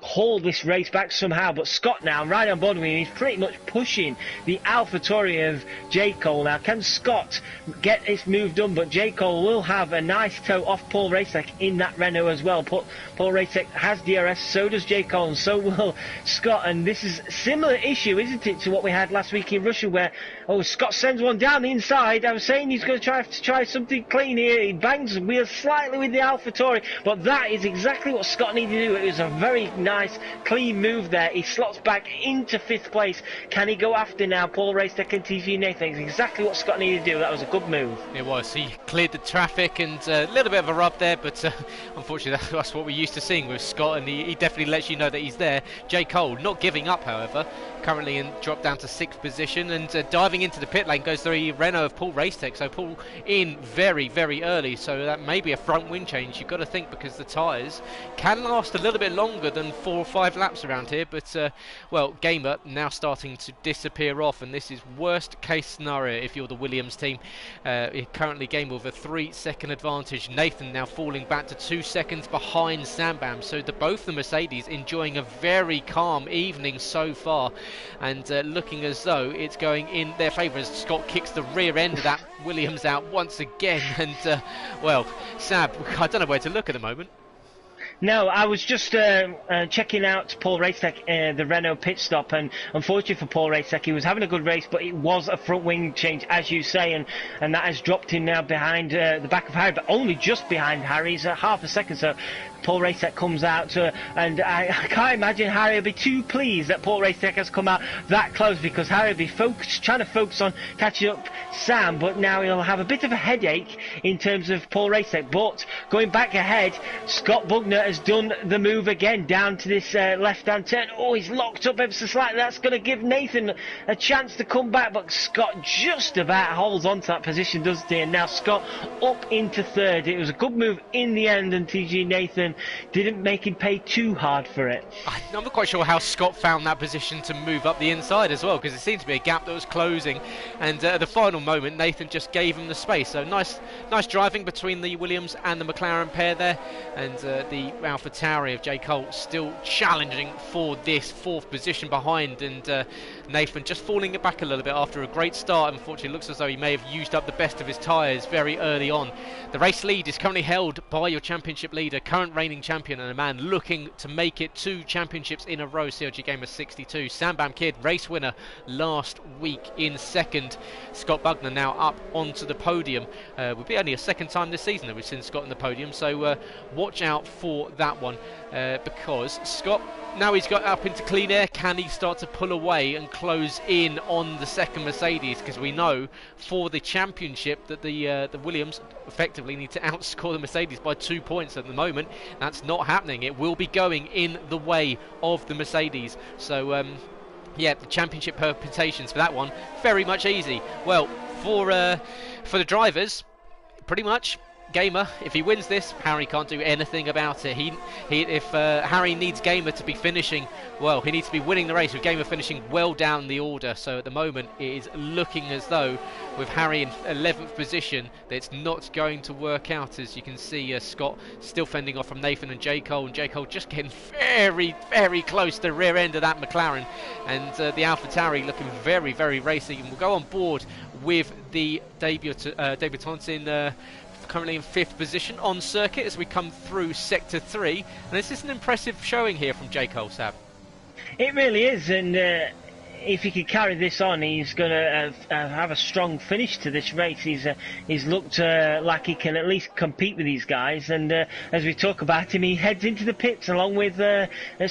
hold this race back somehow. But Scott now right on board with him. He's pretty much pushing the AlphaTauri of J. Cole now. Can Scott get this move done? But J. Cole will have a nice toe off Paul Racek in that Renault as well. Paul Racek has DRS, so does J. Cole, and so will Scott. And this is a similar issue, isn't it, to what we had last week in Russia, where Scott sends one down the inside. I was saying he's going to try something clean here. He bangs the wheel slightly with the AlphaTauri, but that is exactly what Scott needed to do. It was a very nice, clean move there. He slots back into 5th place. Can he go after now Paul Racek and TG Nathan? It's exactly what Scott needed to do. That was a good move. It was. He cleared the traffic, and a little bit of a rub there, but unfortunately that's what we're used to seeing with Scott, and he definitely lets you know that he's there. J. Cole not giving up, however, currently dropped down to 6th position, and diving into the pit lane goes the Renault of Paul Racek. So Paul in very, very early, so that may be a front wing change. You've got to think, because the tyres can last a little bit longer than 4 or 5 laps around here. But Gamer now starting to disappear off, and this is worst case scenario if you're the Williams team. Currently Gamer with a 3-second advantage. Nathan now falling back to 2 seconds behind Sambam. So both the Mercedes enjoying a very calm evening so far, and looking as though it's going in their favour as Scott kicks the rear end of that Williams out once again. And Sab, I don't know where to look at the moment. No, I was just checking out Paul Racek, the Renault pit stop, and unfortunately for Paul Racek, he was having a good race, but it was a front wing change, as you say, and that has dropped him now behind the back of Harry, but only just behind Harry. He's half a second, so Paul Racek comes out, and I can't imagine Harry will be too pleased that Paul Racek has come out that close, because Harry will be trying to focus on catching up Sam, but now he'll have a bit of a headache in terms of Paul Racek. But going back ahead, Scott Bugner has done the move again down to this left-hand turn. Oh, he's locked up ever so slightly. That's going to give Nathan a chance to come back, but Scott just about holds on to that position, doesn't he? And now Scott up into third. It was a good move in the end, and TG Nathan didn't make him pay too hard for it. I'm not quite sure how Scott found that position to move up the inside as well, because it seemed to be a gap that was closing, and at the final moment Nathan just gave him the space. So nice driving between the Williams and the McLaren pair there, and the AlphaTauri of J. Cole still challenging for this fourth position behind, and Nathan just falling it back a little bit after a great start. Unfortunately, it looks as though he may have used up the best of his tyres very early on. The race lead is currently held by your championship leader, current reigning champion, and a man looking to make it 2 championships in a row, CLG Gamer 62. Sam Bam Kid, race winner last week in second. Scott Bugner now up onto the podium. Will be only a second time this season that we've seen Scott on the podium, so watch out for that one, because Scott, now he's got up into clean air, can he start to pull away and close in on the second Mercedes? Because we know for the championship that the Williams effectively need to outscore the Mercedes by 2 points at the moment. That's not happening. It will be going in the way of the Mercedes. So yeah, the championship permutations for that one very much easy. Well, for the drivers, pretty much Gamer, if he wins this, Harry can't do anything about it. If Harry needs Gamer to be finishing, well, he needs to be winning the race, with Gamer finishing well down the order. So at the moment it is looking as though with Harry in 11th position that it's not going to work out. As you can see, Scott still fending off from Nathan and J. Cole, and J. Cole just getting very, very close to the rear end of that McLaren, and the AlphaTauri looking very, very racy, and will go on board with the debutants in currently in 5th position on circuit as we come through sector 3, and this is an impressive showing here from J. Cole, Sab. It really is, and if he can carry this on, he's going to have a strong finish to this race. He's looked like he can at least compete with these guys, and as we talk about him, he heads into the pits along with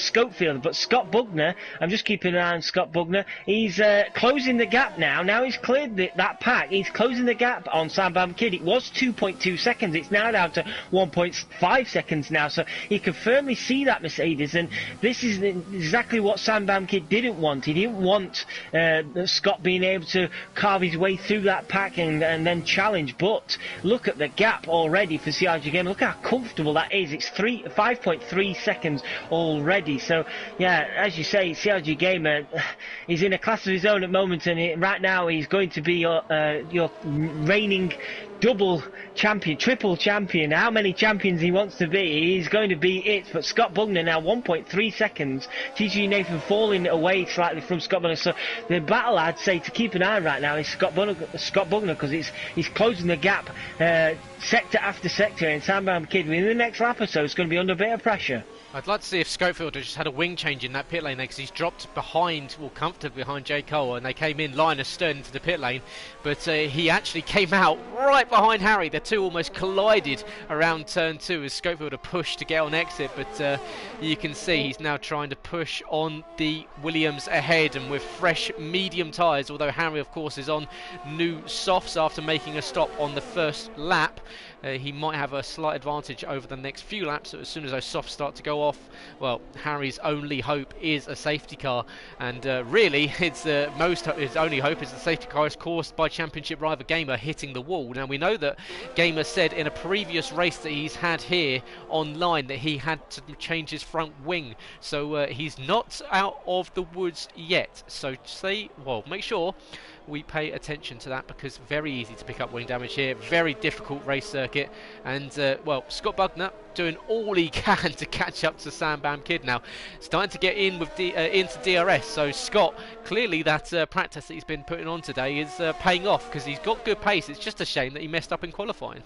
Schofield. But Scott Bugner, I'm just keeping an eye on Scott Bugner, he's closing the gap now. Now he's cleared that pack, he's closing the gap on Sam Bam Kid. It was 2.2 seconds, it's now down to 1.5 seconds now, so he can firmly see that Mercedes, and this is exactly what Sam Bam Kid didn't want. He didn't want Scott being able to carve his way through that pack and then challenge. But look at the gap already for CRG Gamer. Look how comfortable that is. It's 5.3 seconds already. So yeah, as you say, CRG Gamer is in a class of his own at the moment, and right now he's going to be your reigning double champion, triple champion, how many champions he wants to be, he's going to be it. But Scott Bugner now 1.3 seconds, TG Nathan falling away slightly from Scott Bugner. So the battle, I'd say, to keep an eye on right now is Scott Bugner, because he's closing the gap sector after sector, and Sam Bam Kid in the next lap or so is going to be under a bit of pressure. I'd like to see if Schofield had just had a wing change in that pit lane there, because he's dropped behind, well, comfortably behind J. Cole, and they came in line astern into the pit lane, but he actually came out right behind Harry. The two almost collided around turn 2 as Schofield had pushed to get on exit, but you can see he's now trying to push on the Williams ahead, and with fresh medium tyres, although Harry of course is on new softs after making a stop on the first lap. He might have a slight advantage over the next few laps. So as soon as those softs start to go off, well, Harry's only hope is a safety car, and really his only hope is the safety car is caused by championship rival Gamer hitting the wall. Now we know that Gamer said in a previous race that he's had here online that he had to change his front wing, so he's not out of the woods yet. So make sure we pay attention to that, because very easy to pick up wing damage here, very difficult race circuit, and well, Scott Bugner doing all he can to catch up to Sam Bam Kid now, starting to get in with into DRS. So Scott, clearly that practice that he's been putting on today is paying off, because he's got good pace. It's just a shame that he messed up in qualifying.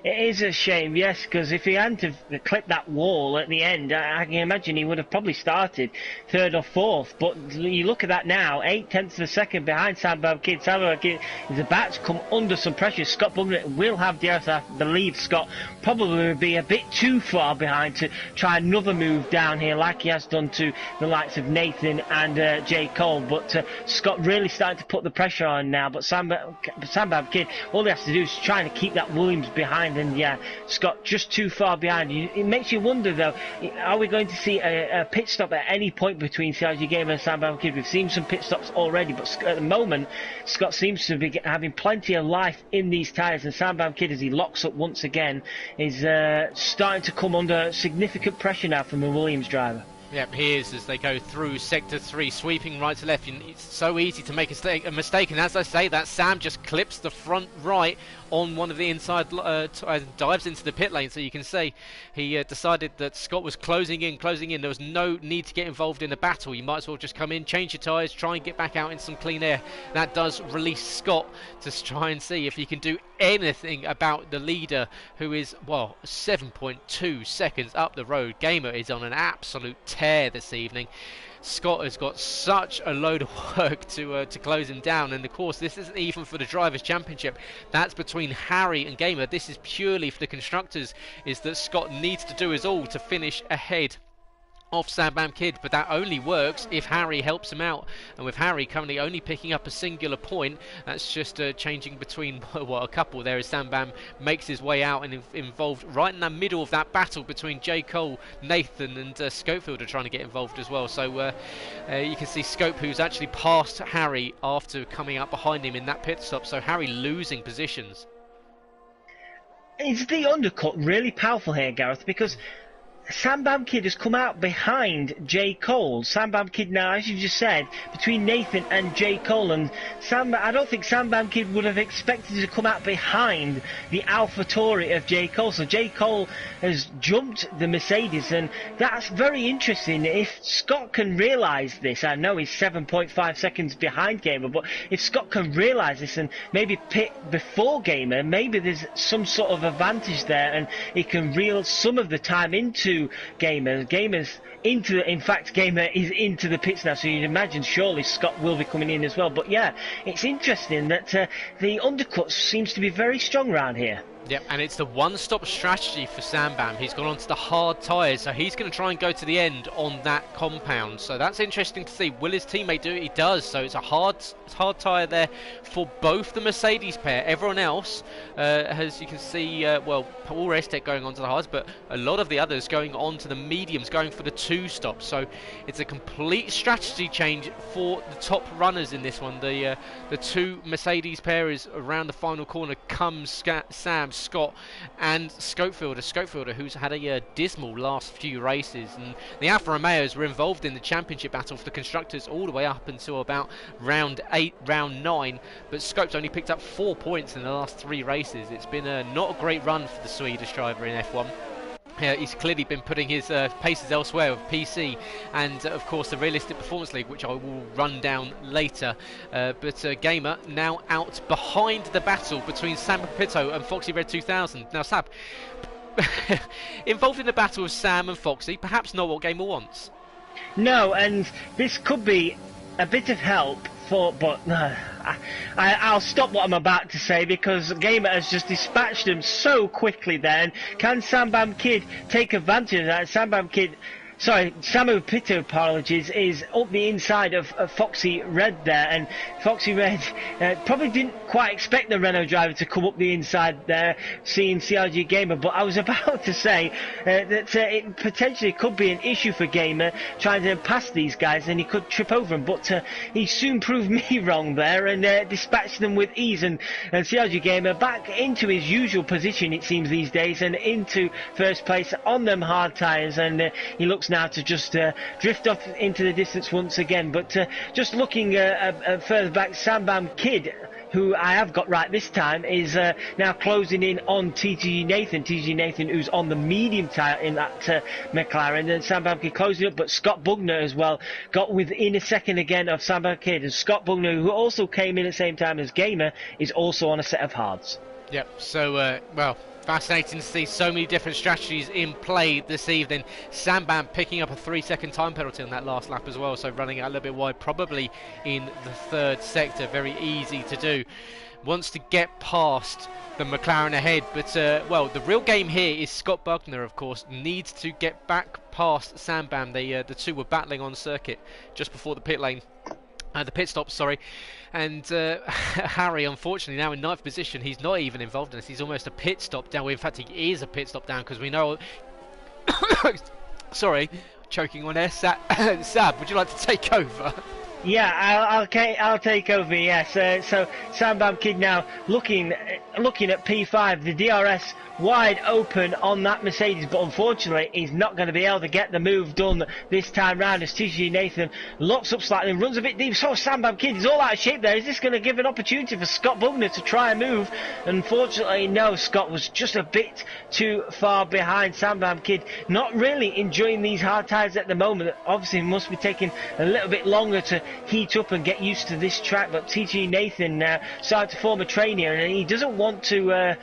It is a shame, yes, because if he hadn't have clipped that wall at the end, I can imagine he would have probably started third or fourth. But you look at that now, 8/10 of a second behind Sambam Kid. Sambam Kid is about to come under some pressure. Scott Bugner will have the lead. Scott probably would be a bit too far behind to try another move down here, like he has done to the likes of Nathan and J. Cole. But Scott really starting to put the pressure on now. But Sambam Kid, all he has to do is trying to keep that Williams behind, and yeah, Scott just too far behind. It makes you wonder though, are we going to see a pit stop at any point between CRG Gamer and Sambam Kid? We've seen some pit stops already, but at the moment Scott seems to be having plenty of life in these tyres, and Sambam Kid, as he locks up once again, is starting to come under significant pressure now from the Williams driver. Yep, here's as they go through Sector 3, sweeping right to left. It's so easy to make a mistake, and as I say that, Sam just clips the front right on one of the inside, dives into the pit lane, so you can say he decided that Scott was closing in. There was no need to get involved in the battle. You might as well just come in, change your tyres, try and get back out in some clean air. That does release Scott to try and see if he can do anything about the leader, who is, well, 7.2 seconds up the road. Gamer is on an absolute tear this evening. Scott has got such a load of work to close him down, and of course this isn't even for the Drivers' Championship. That's between Harry and Gamer. This is purely for the constructors, is that Scott needs to do his all to finish ahead of Sambam Kid, but that only works if Harry helps him out, and with Harry currently only picking up a singular point, that's just changing between a couple there as Sambam makes his way out and involved right in the middle of that battle between J. Cole, Nathan and Schofield are trying to get involved as well. So you can see Scope, who's actually passed Harry after coming up behind him in that pit stop, so Harry losing positions. Is the undercut really powerful here, Gareth? Because Sambam Kid has come out behind J. Cole. Sambam Kid now, as you just said, between Nathan and J. Cole, and I don't think Sambam Kid would have expected to come out behind the AlphaTauri of J. Cole. So J. Cole has jumped the Mercedes, and that's very interesting. If Scott can realise this, I know he's 7.5 seconds behind Gamer, but if Scott can realise this and maybe pit before Gamer, maybe there's some sort of advantage there, and he can reel some of the time into Gamer. Gamer is into the pits now, so you'd imagine surely Scott will be coming in as well. But yeah, it's interesting that the undercut seems to be very strong around here. Yep, and it's the one-stop strategy for Sambam. He's gone onto the hard tyres, so he's going to try and go to the end on that compound. So that's interesting to see. Will his teammate do it? He does. So it's a hard tyre there for both the Mercedes pair. Everyone else, as you can see, well, Paul Restek going onto the hards, but a lot of the others going on to the mediums, going for the two-stop. So it's a complete strategy change for the top runners in this one. The two Mercedes pair is around the final corner. Comes Sam, Scott and Scopefielder, who's had a dismal last few races, and the Alfa Romeos were involved in the championship battle for the constructors all the way up until about round 8, round 9, but Scope's only picked up 4 points in the last 3 races. It's been not a great run for the Swedish driver in F1. He's clearly been putting his paces elsewhere with PC and of course the Realistic Performance League, which I will run down later. But Gamer now out behind the battle between Sam Pito and Foxy Red 2000. Now Sab, involved in the battle with Sam and Foxy, perhaps not what Gamer wants. No, and this could be a bit of help but I'll stop what I'm about to say, because Gamer has just dispatched them so quickly then. Can Sambam Kid take advantage of that? Sambam Kid, sorry, Samu Pito, apologies, is up the inside of Foxy Red there, and Foxy Red probably didn't quite expect the Renault driver to come up the inside there, seeing CRG Gamer, but I was about to say that it potentially could be an issue for Gamer trying to pass these guys, and he could trip over them, but he soon proved me wrong there and dispatched them with ease, and CRG Gamer back into his usual position, it seems these days, and into first place on them hard tyres, and he looks now to just drift off into the distance once again. But just looking further back, Sambam Kid, who I have got right this time, is now closing in on TG Nathan, who's on the medium tyre in that McLaren, and Sambam Kid closing up, but Scott Bugner as well got within a second again of Sambam Kid, and Scott Bugner, who also came in at the same time as Gamer, is also on a set of hards. Yep, so, well, Fascinating to see so many different strategies in play this evening. Sambam picking up a 3-second time penalty on that last lap as well, so running out a little bit wide, probably in the third sector. Very easy to do. Wants to get past the McLaren ahead, but well, the real game here is Scott Bugner, of course, needs to get back past Sambam. The two were battling on circuit just before the pit stop, sorry. And Harry, unfortunately, now in 9th position. He's not even involved in this. He's almost a pit stop down. In fact, he is a pit stop down, because we know... Sorry, choking on air. Sab, would you like to take over? Yeah, I'll take over. Yes. So Sambam Kid now looking at P5, the DRS wide open on that Mercedes, but unfortunately he's not going to be able to get the move done this time round as TG Nathan locks up slightly and runs a bit deep. So Sambam Kid is all out of shape there. Is this going to give an opportunity for Scott Bugner to try and move? Unfortunately, no. Scott was just a bit too far behind. Sambam Kid not really enjoying these hard tyres at the moment. Obviously, must be taking a little bit longer to heat up and get used to this track, but TG Nathan now started to form a train here, and he doesn't want to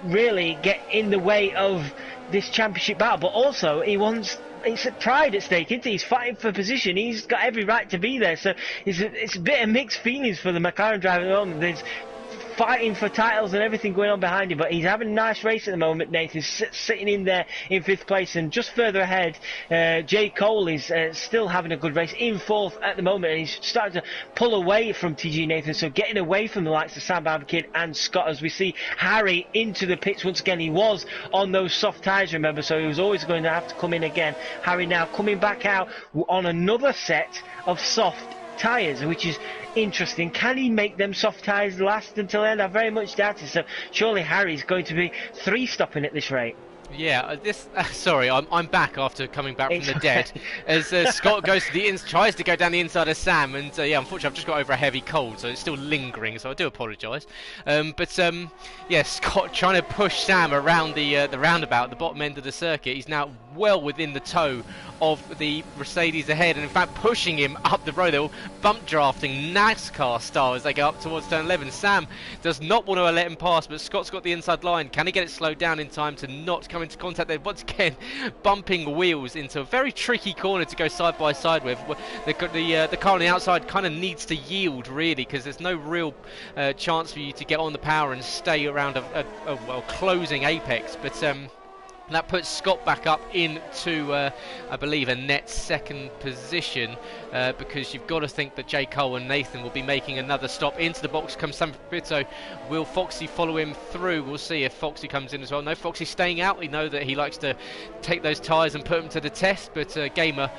really get in the way of this championship battle, but also it's a pride at stake, isn't he? He's fighting for position. He's got every right to be there, so it's a bit of mixed feelings for the McLaren driver at the moment. There's fighting for titles and everything going on behind him, but he's having a nice race at the moment. Nathan's sitting in there in 5th place, and just further ahead, Jay Cole is still having a good race in 4th at the moment, and he's starting to pull away from TG Nathan, so getting away from the likes of Sam Kid and Scott as we see Harry into the pits once again. He was on those soft tyres, remember, so he was always going to have to come in again. Harry now coming back out on another set of soft tyres, which is interesting. Can he make them soft tyres last until the end? I very much doubt it. So surely Harry's going to be 3-stopping at this rate. Yeah, sorry, I'm back after coming back from the dead. As Scott goes to tries to go down the inside of Sam, and yeah, unfortunately I've just got over a heavy cold, so it's still lingering. So I do apologise. Yeah, Scott trying to push Sam around the roundabout, the bottom end of the circuit. He's now well within the toe of the Mercedes ahead, and in fact pushing him up the road. They're all bump drafting NASCAR style as they go up towards turn 11. Sam does not want to let him pass, but Scott's got the inside line. Can he get it slowed down in time to not come into contact there? Once again, bumping wheels into a very tricky corner to go side by side with. The car on the outside kind of needs to yield, really, because there's no real chance for you to get on the power and stay around a closing apex. But that puts Scott back up into, I believe, a net 2nd position, because you've got to think that J. Cole and Nathan will be making another stop. Into the box comes Sam Fabrizio. Will Foxy follow him through? We'll see if Foxy comes in as well. No, Foxy's staying out. We know that he likes to take those tyres and put them to the test, but Gamer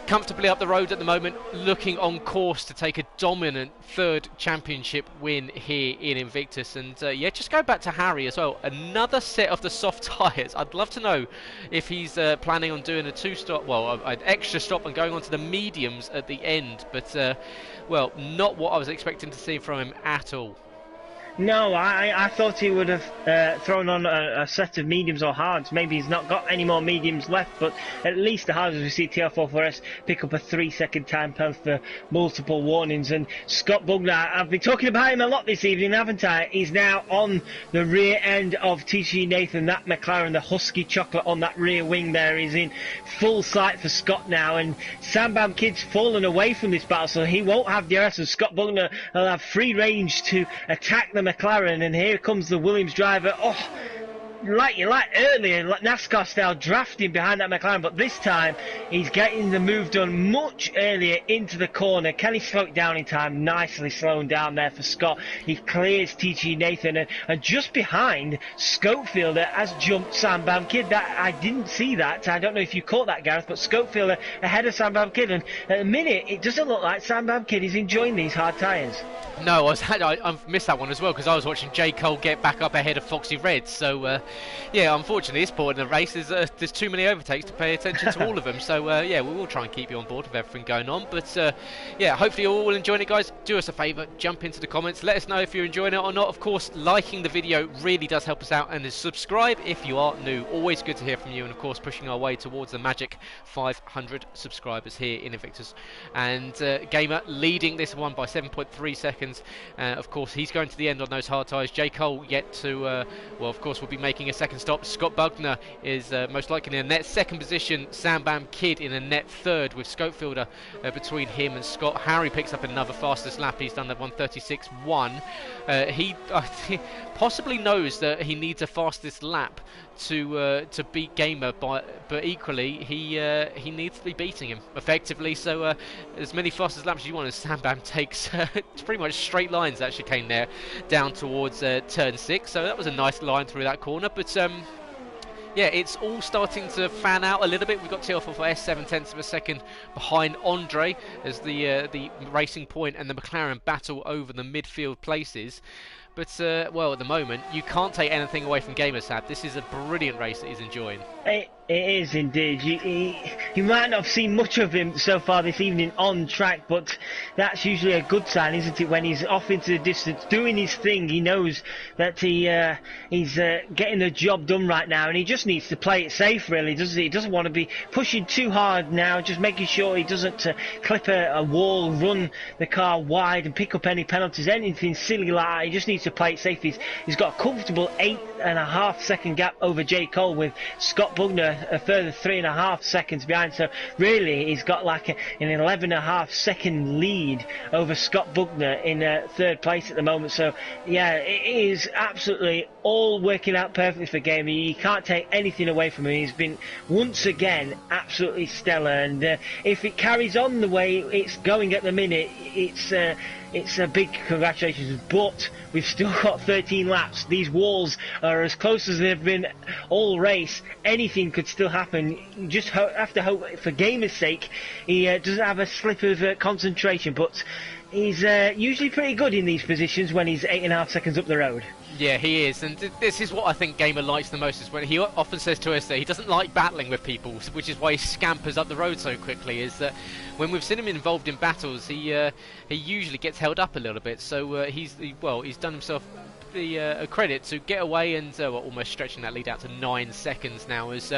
comfortably up the road at the moment, looking on course to take a dominant 3rd championship win here in Invictus. And yeah, just go back to Harry as well. Another set of the soft tyres. I'd love to know if he's planning on doing a 2-stop, well, an extra stop and going on to the mediums at the end. But, well, not what I was expecting to see from him at all. No, I thought he would have thrown on a set of mediums or hards. Maybe he's not got any more mediums left, but at least the hards, as we see TL44S pick up a 3-second time penalty for multiple warnings. And Scott Bugner, I've been talking about him a lot this evening, haven't I? He's now on the rear end of TG Nathan. That McLaren, the Husky chocolate on that rear wing there, is in full sight for Scott now. And Sambam Kid's fallen away from this battle, so he won't have DRS, and Scott Bugner will have free range to attack the McLaren. And here comes the Williams driver. Oh, like earlier, NASCAR style drafting behind that McLaren, but this time he's getting the move done much earlier into the corner. Can he slow it down in time? Nicely slowing down there for Scott. He clears TG Nathan, and just behind, Scopefielder has jumped Sam Bam Kid. That I didn't see that. I don't know if you caught that, Gareth, but Scopefielder ahead of Sam Bam Kid, and at the minute it doesn't look like Sam Bam Kid is enjoying these hard tyres. No, I've missed that one as well, because I was watching J. Cole get back up ahead of Foxy Red. So, yeah, unfortunately, this point in the race is there's too many overtakes to pay attention to all of them. So, yeah, we will try and keep you on board with everything going on. But, yeah, hopefully you all will enjoy it, guys. Do us a favour, jump into the comments. Let us know if you're enjoying it or not. Of course, liking the video really does help us out. And subscribe if you are new. Always good to hear from you. And, of course, pushing our way towards the magic 500 subscribers here in Invictus. And Gamer leading this one by 7.3 seconds. Of course, he's going to the end on those hard tyres. J. Cole yet to, well, of course, will be making making a second stop. Scott Bugner is most likely in a net second position. Sam Bam Kidd in a net third, with Scopefielder between him and Scott. Harry picks up another fastest lap. He's done that 1:36.1. He possibly knows that he needs a fastest lap to beat Gamer, but equally he needs to be beating him effectively. So as many fastest laps as you want, as Sam Bam takes it's pretty much straight lines that chicane there down towards turn 6. So that was a nice line through that corner, but yeah, it's all starting to fan out a little bit. We've got TL4S 7/10 of a second behind Andre as the Racing Point and the McLaren battle over the midfield places. But, well, at the moment, you can't take anything away from Gamer Sab. This is a brilliant race that he's enjoying. It is indeed. You might not have sseen much of him so far this evening on track, but that's usually a good sign, isn't it? When he's off into the distance doing his thing, he knows that he's getting the job done right now, and he just needs to play it safe, really, doesn't he? He doesn't want to be pushing too hard now, just making sure he doesn't clip a wall, run the car wide and pick up any penalties, anything silly like that. He just needs to play it safe. He's got a comfortable 8.5 second gap over J. Cole, with Scott Bugner a further 3.5 seconds behind. So really he's got like an 11.5 second lead over Scott Bugner in third place at the moment. So yeah, it is absolutely all working out perfectly for Gamer. You can't take anything away from him. He's been once again absolutely stellar, and if it carries on the way it's going at the minute, it's a big congratulations, but we've still got 13 laps. These walls are as close as they've been all race. Anything could still happen. You just have to hope, for Gamer's sake, he doesn't have a slip of concentration, but he's usually pretty good in these positions when he's 8.5 seconds up the road. Yeah, he is, and this is what I think Gamer likes the most, is when he often says to us that he doesn't like battling with people, which is why he scampers up the road so quickly, is that when we've seen him involved in battles, he usually gets held up a little bit. So he's done himself the credit to get away, and we're almost stretching that lead out to 9 seconds now, as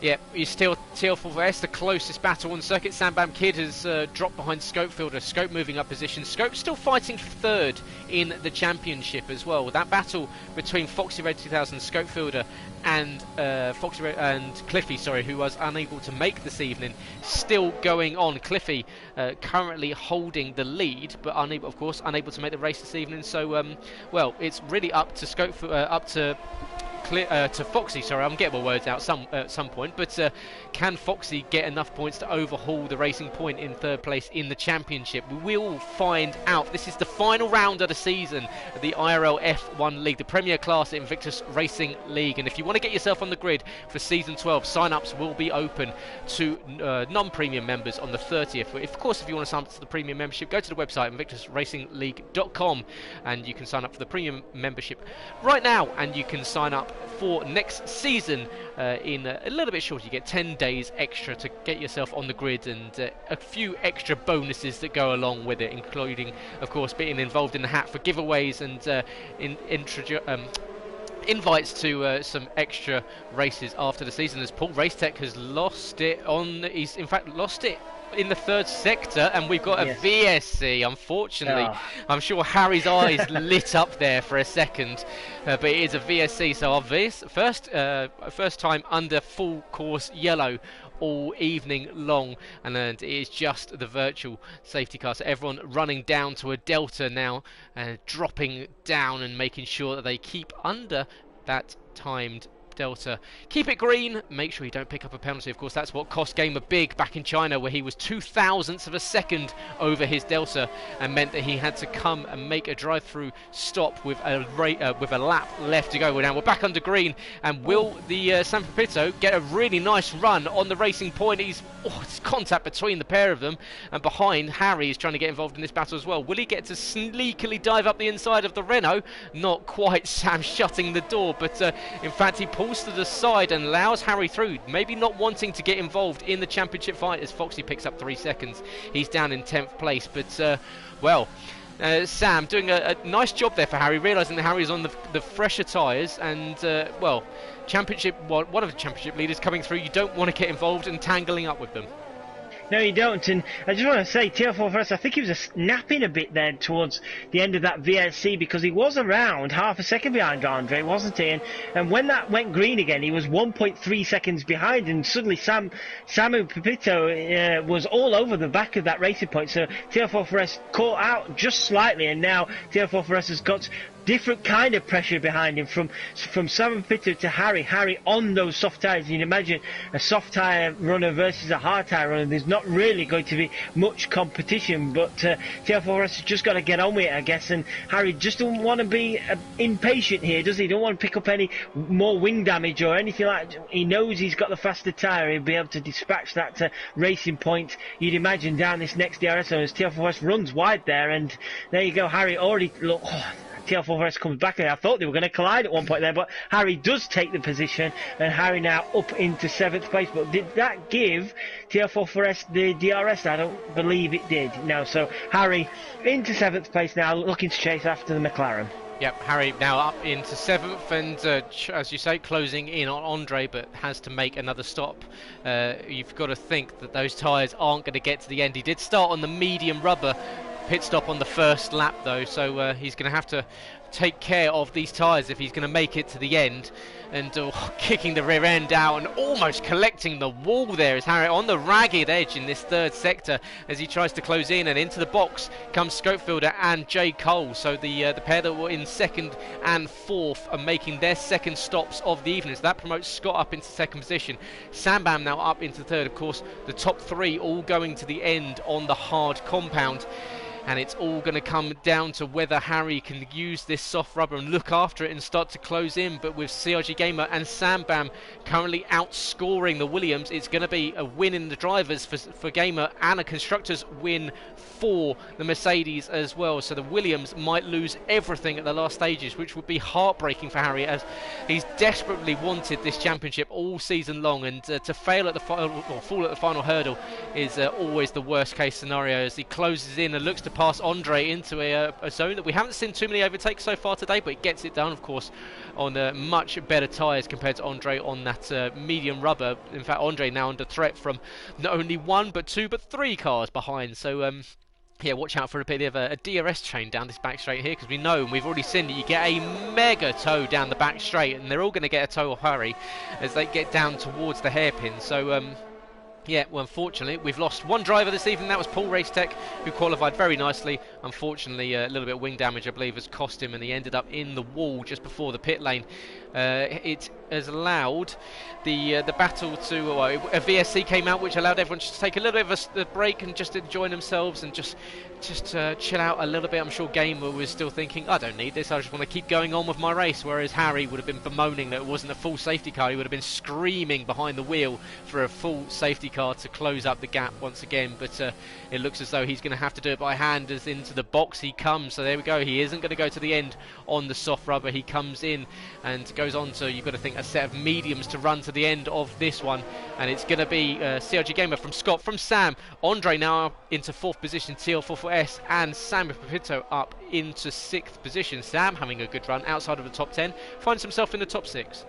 yeah, he's still TL4S, the closest battle on circuit. Sam Bam Kidd has dropped behind Scopefielder. Scope moving up position. Scope still fighting third in the championship as well. That battle between Foxy Red 2000 Scopefielder and Foxy Red and Cliffy, sorry, who was unable to make this evening, still going on. Cliffy currently holding the lead, but unable to make the race this evening. So well, it's really up to to Foxy, sorry, I'm getting my words out at some point, but can Foxy get enough points to overhaul the Racing Point in third place in the championship? We will find out. This is the final round of the season of the IRL F1 League, the premier class at Invictus Racing League, and if you want to get yourself on the grid for season 12, sign-ups will be open to non-premium members on the 30th. Of course, if you want to sign up to the premium membership, go to the website invictusracingleague.com, and you can sign up for the premium membership right now, and you can sign up for next season in a little bit shorter. You get 10 days extra to get yourself on the grid, and a few extra bonuses that go along with it, including, of course, being involved in the hat for giveaways and invites to some extra races after the season, as Paul Racetech has lost it he's in fact lost it in the third sector, and we've got a VSC, unfortunately. I'm sure Harry's eyes lit up there for a second, but it is a VSC, so our first time under full course yellow all evening long, and it is just the virtual safety car, so everyone running down to a delta now, dropping down and making sure that they keep under that timed delta. Keep it green, make sure you don't pick up a penalty. Of course, that's what cost Gamer big back in China, where he was 0.02 of a second over his delta, and meant that he had to come and make a drive-through stop with a lap left to go. Now we're back under green, and will the San Pepito get a really nice run on the Racing Point? It's contact between the pair of them, and behind, Harry is trying to get involved in this battle as well. Will he get to sneakily dive up the inside of the Renault? Not quite. Sam shutting the door, but in fact he pulls to the side and allows Harry through, maybe not wanting to get involved in the championship fight, as Foxy picks up 3 seconds. He's down in 10th place, but well, Sam doing a nice job there for Harry, realising that Harry's on the fresher tyres, and well, one of the championship leaders coming through, you don't want to get involved and tangling up with them. No, you don't. And I just want to say, TL4 first, I think he was napping a bit then towards the end of that VSC, because he was around half a second behind Andre, wasn't he? And when that went green again, he was 1.3 seconds behind, and suddenly Samu Pepito was all over the back of that racing point. So TL4 caught out just slightly, and now TL4 has got different kind of pressure behind him, from Sam Pepito to Harry on those soft tyres. You can imagine a soft tyre runner versus a hard tyre runner. There's not really going to be much competition, but TL4S has just got to get on with it, I guess. And Harry just don't want to be impatient here, does he? Don't want to pick up any more wing damage or anything like that. He knows he's got the faster tyre. He'll be able to dispatch that racing point, you'd imagine, down this next DRS zone as TL4S runs wide there. And there you go, Harry already look. TL4S comes back, and I thought they were going to collide at one point there, but Harry does take the position, and Harry now up into 7th place. But did that give TL4S the DRS? I don't believe it did. No, so Harry into 7th place now, looking to chase after the McLaren. Yep, Harry now up into 7th, and as you say, closing in on Andre, but has to make another stop. You've got to think that those tyres aren't going to get to the end. He did start on the medium rubber pit stop on the first lap though, so he's going to have to take care of these tyres if he's going to make it to the end. And kicking the rear end out and almost collecting the wall there is Harry on the ragged edge in this 3rd sector as he tries to close in, and into the box comes Scopefielder and J. Cole. So the pair that were in 2nd and 4th are making their 2nd stops of the evening. So that promotes Scott up into 2nd position. Sambam now up into 3rd. Of course, the top 3 all going to the end on the hard compound. And it's all going to come down to whether Harry can use this soft rubber and look after it and start to close in. But with CRG Gamer and Sambam currently outscoring the Williams, it's going to be a win in the drivers for Gamer and a constructors win for the Mercedes as well. So the Williams might lose everything at the last stages, which would be heartbreaking for Harry, as he's desperately wanted this championship all season long. And to fail at the final, or fall at the final hurdle, is always the worst case scenario, as he closes in and looks to pass Andre into a zone that we haven't seen too many overtakes so far today, but it gets it done, of course, on much better tyres compared to Andre on that medium rubber. In fact, Andre now under threat from not only 1 but 2 but 3 cars behind. So yeah, watch out for a bit of a DRS chain down this back straight here, because we know, and we've already seen, that you get a mega tow down the back straight, and they're all going to get a tow off Harry as they get down towards the hairpin. So yeah, well, unfortunately, we've lost one driver this evening. That was Paul Racetech, who qualified very nicely. Unfortunately, a little bit of wing damage, I believe, has cost him, and he ended up in the wall just before the pit lane. It has allowed the battle to... Well, a VSC came out, which allowed everyone to take a little bit of a break and just enjoy themselves and just chill out a little bit. I'm sure Gamer was still thinking, I don't need this, I just want to keep going on with my race, whereas Harry would have been bemoaning that it wasn't a full safety car. He would have been screaming behind the wheel for a full safety car to close up the gap once again, but it looks as though he's going to have to do it by hand as into the box he comes. So there we go, he isn't going to go to the end on the soft rubber. He comes in and goes on to, you've got to think, a set of mediums to run to the end of this one, and it's going to be CRG Gamer from Scott, from Sam, Andre now into 4th position, TL44S, and Sam Pepito up into 6th position. Sam having a good run outside of the top 10, finds himself in the top 6.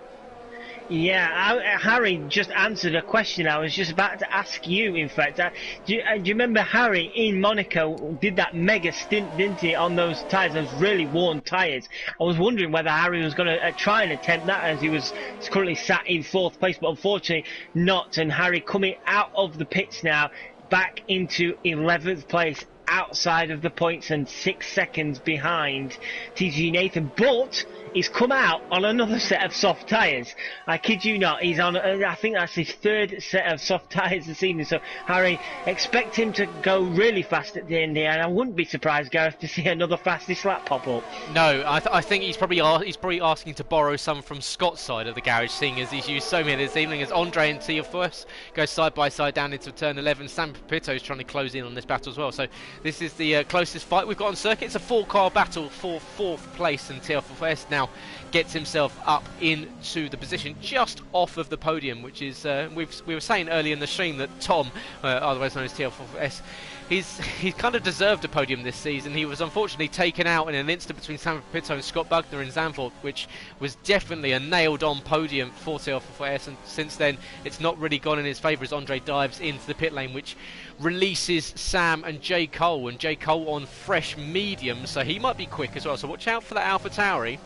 Yeah, Harry just answered a question I was just about to ask you, in fact. Do you remember Harry in Monaco did that mega stint, didn't he, on those tyres, those really worn tyres? I was wondering whether Harry was going to try and attempt that, as he was currently sat in 4th place, but unfortunately not. And Harry coming out of the pits now, back into 11th place, outside of the points and 6 seconds behind TG Nathan, but he's come out on another set of soft tyres. I kid you not, he's on, I think that's his 3rd set of soft tyres this evening. So Harry, expect him to go really fast at the end here, and I wouldn't be surprised, Gareth, to see another fastest lap pop up. No, I think he's probably asking to borrow some from Scott's side of the garage, seeing as he's used so many this evening, as Andre and TF1 go side by side down into turn 11. Sam Pepito is trying to close in on this battle as well. So this is the closest fight we've got on circuit. It's a 4-car battle for 4th place, and TL4 PS4 now gets himself up into the position just off of the podium, which is we were saying earlier in the stream that Tom, otherwise known as TL4S, he's kind of deserved a podium this season. He was unfortunately taken out in an instant between Sam Pepito and Scott Bugner in Zandvoort, which was definitely a nailed-on podium for TL4S, and since then it's not really gone in his favour as Andre dives into the pit lane, which releases Sam and J. Cole, and J. Cole on fresh medium, so he might be quick as well, so watch out for that AlphaTauri.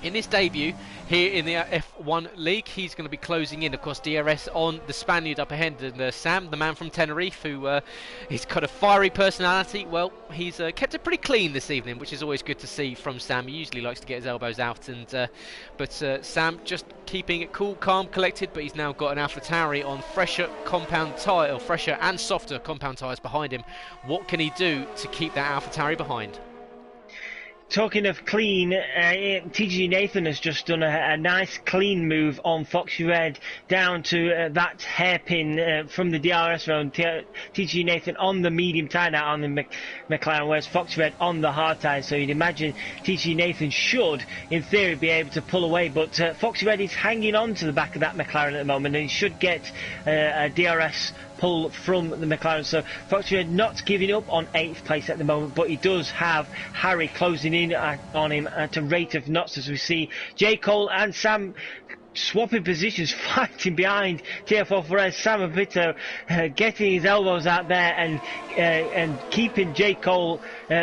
In his debut here in the F1 League, he's going to be closing in, of course, DRS on the Spaniard up ahead, and Sam, the man from Tenerife, who he's got a fiery personality. Well, he's kept it pretty clean this evening, which is always good to see from Sam. He usually likes to get his elbows out, and but Sam just keeping it cool, calm, collected, but he's now got an AlphaTauri on fresher compound tyre, or fresher and softer compound tyres behind him. What can he do to keep that AlphaTauri behind? Talking of clean, TG Nathan has just done a nice clean move on Foxy Red down to that hairpin from the DRS round. TG Nathan on the medium tyre now on the McLaren, whereas Foxy Red on the hard tyre. So you'd imagine TG Nathan should, in theory, be able to pull away. But Foxy Red is hanging on to the back of that McLaren at the moment, and he should get a DRS pull from the McLaren. So Foxy Red not giving up on 8th place at the moment, but he does have Harry closing in on him at a rate of knots, as we see J. Cole and Sam swapping positions, fighting behind TL4S. Sam Pepito getting his elbows out there and keeping J. Cole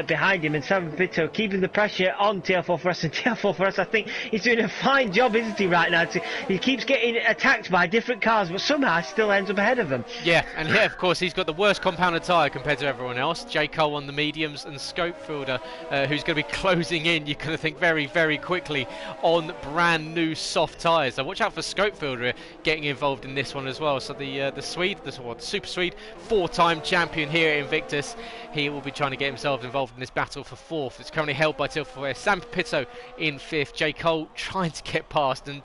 behind him, and Sam Pepito keeping the pressure on TL4S. And TL4S, I think, is doing a fine job, isn't he, right now? He keeps getting attacked by different cars, but somehow still ends up ahead of them. Yeah, and here, of course, he's got the worst compounded tyre compared to everyone else. J. Cole on the mediums, and Scopefielder, who's going to be closing in, you're going to think, very, very quickly on brand new soft tyres. So watch out for Scopefielder getting involved in this one as well. So the Swede, the Super Swede, 4-time champion here at Invictus, he will be trying to get himself involved in this battle for 4th. It's currently held by TL4S. Sam Pepito in 5th. J. Cole trying to get past, and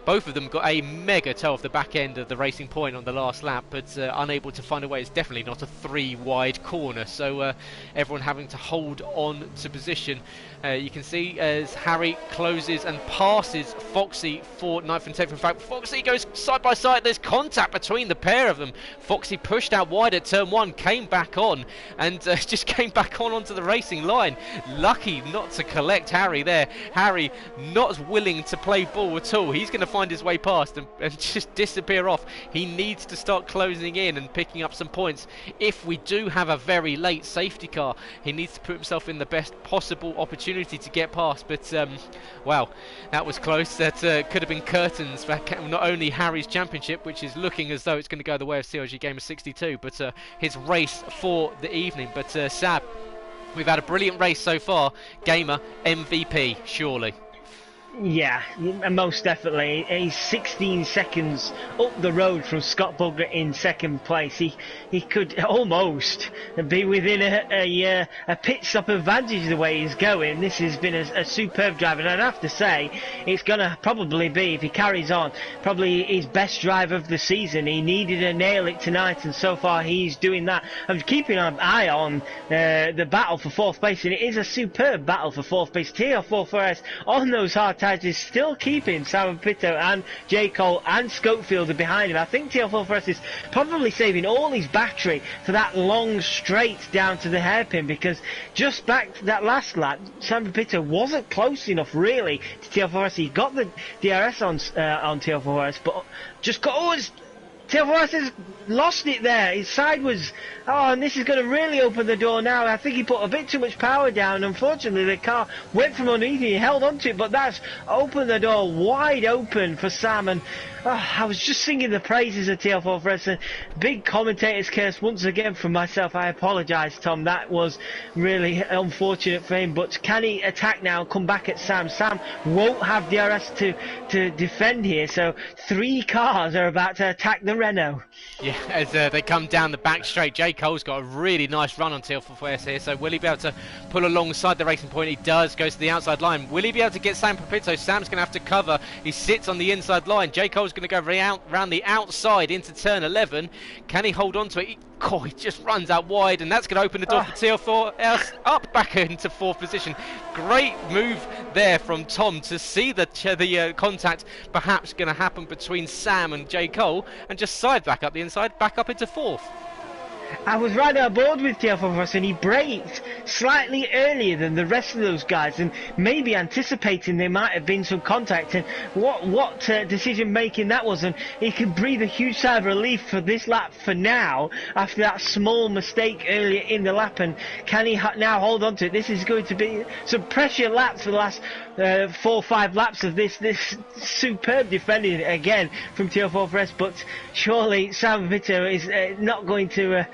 both of them got a mega toe off the back end of the racing point on the last lap, but unable to find a way. It's definitely not a 3-wide corner, so everyone having to hold on to position. You can see as Harry closes and passes Foxy for 9th and 10th. In fact, Foxy goes side by side. There's contact between the pair of them. Foxy pushed out wide at turn 1, came back on, and just came back onto the racing line. Lucky not to collect Harry there. Harry not willing to play ball at all. He's going to find his way past and just disappear off. He needs to start closing in and picking up some points. If we do have a very late safety car, he needs to put himself in the best possible opportunity to get past, but wow, that was close. That could have been curtains for not only Harry's championship, which is looking as though it's going to go the way of CLG Gamer 62, but his race for the evening. But Sab, we've had a brilliant race so far. Gamer MVP, surely. Yeah, most definitely. He's 16 seconds up the road from Scott Bugner in 2nd place. He could almost be within a pit stop advantage the way he's going. This has been a superb drive, and I'd have to say it's going to probably be, if he carries on, probably his best drive of the season. He needed to nail it tonight, and so far he's doing that. I'm keeping an eye on the battle for 4th place, and it is a superb battle for 4th place. TL4S on those hard tyres is still keeping Sam Pepito and J. Cole and Scopefielder behind him. I think TL4S is probably saving all his battery for that long straight down to the hairpin, because just back to that last lap, Sam Pepito wasn't close enough really to TL4S. He got the DRS on TL4S, but just got TL4S has lost it there. His side was... Oh, and this is going to really open the door now. I think he put a bit too much power down. Unfortunately, the car went from underneath and he held onto it, but that's opened the door wide open for Sam. And I was just singing the praises of TL4S. And big commentator's curse once again from myself. I apologise, Tom. That was really unfortunate for him. But can he attack now and come back at Sam? Sam won't have DRS to defend here. So 3 cars are about to attack the Renault. Yeah, as they come down the back straight, J. Cole's got a really nice run on TL4S here, so will he be able to pull alongside the racing point? He does, goes to the outside line. Will he be able to get Sam Pepito? Sam's going to have to cover. He sits on the inside line. J. Cole's Jaycole's going to go round the outside into turn 11. Can he hold on to it? He just runs out wide, and that's going to open the door for TL4 up back into 4th position. Great move there from Tom to see the contact perhaps going to happen between Sam and J. Cole, and just side back up the inside, back up into 4th. I was right on board with TL4 and he braked slightly earlier than the rest of those guys, and maybe anticipating there might have been some contact. And what decision making that was, and he can breathe a huge sigh of relief for this lap for now after that small mistake earlier in the lap. And can he now hold on to it? This is going to be some pressure laps for the last 4 or 5 laps of this superb defending again from TL4 but surely Sam Vito is not going to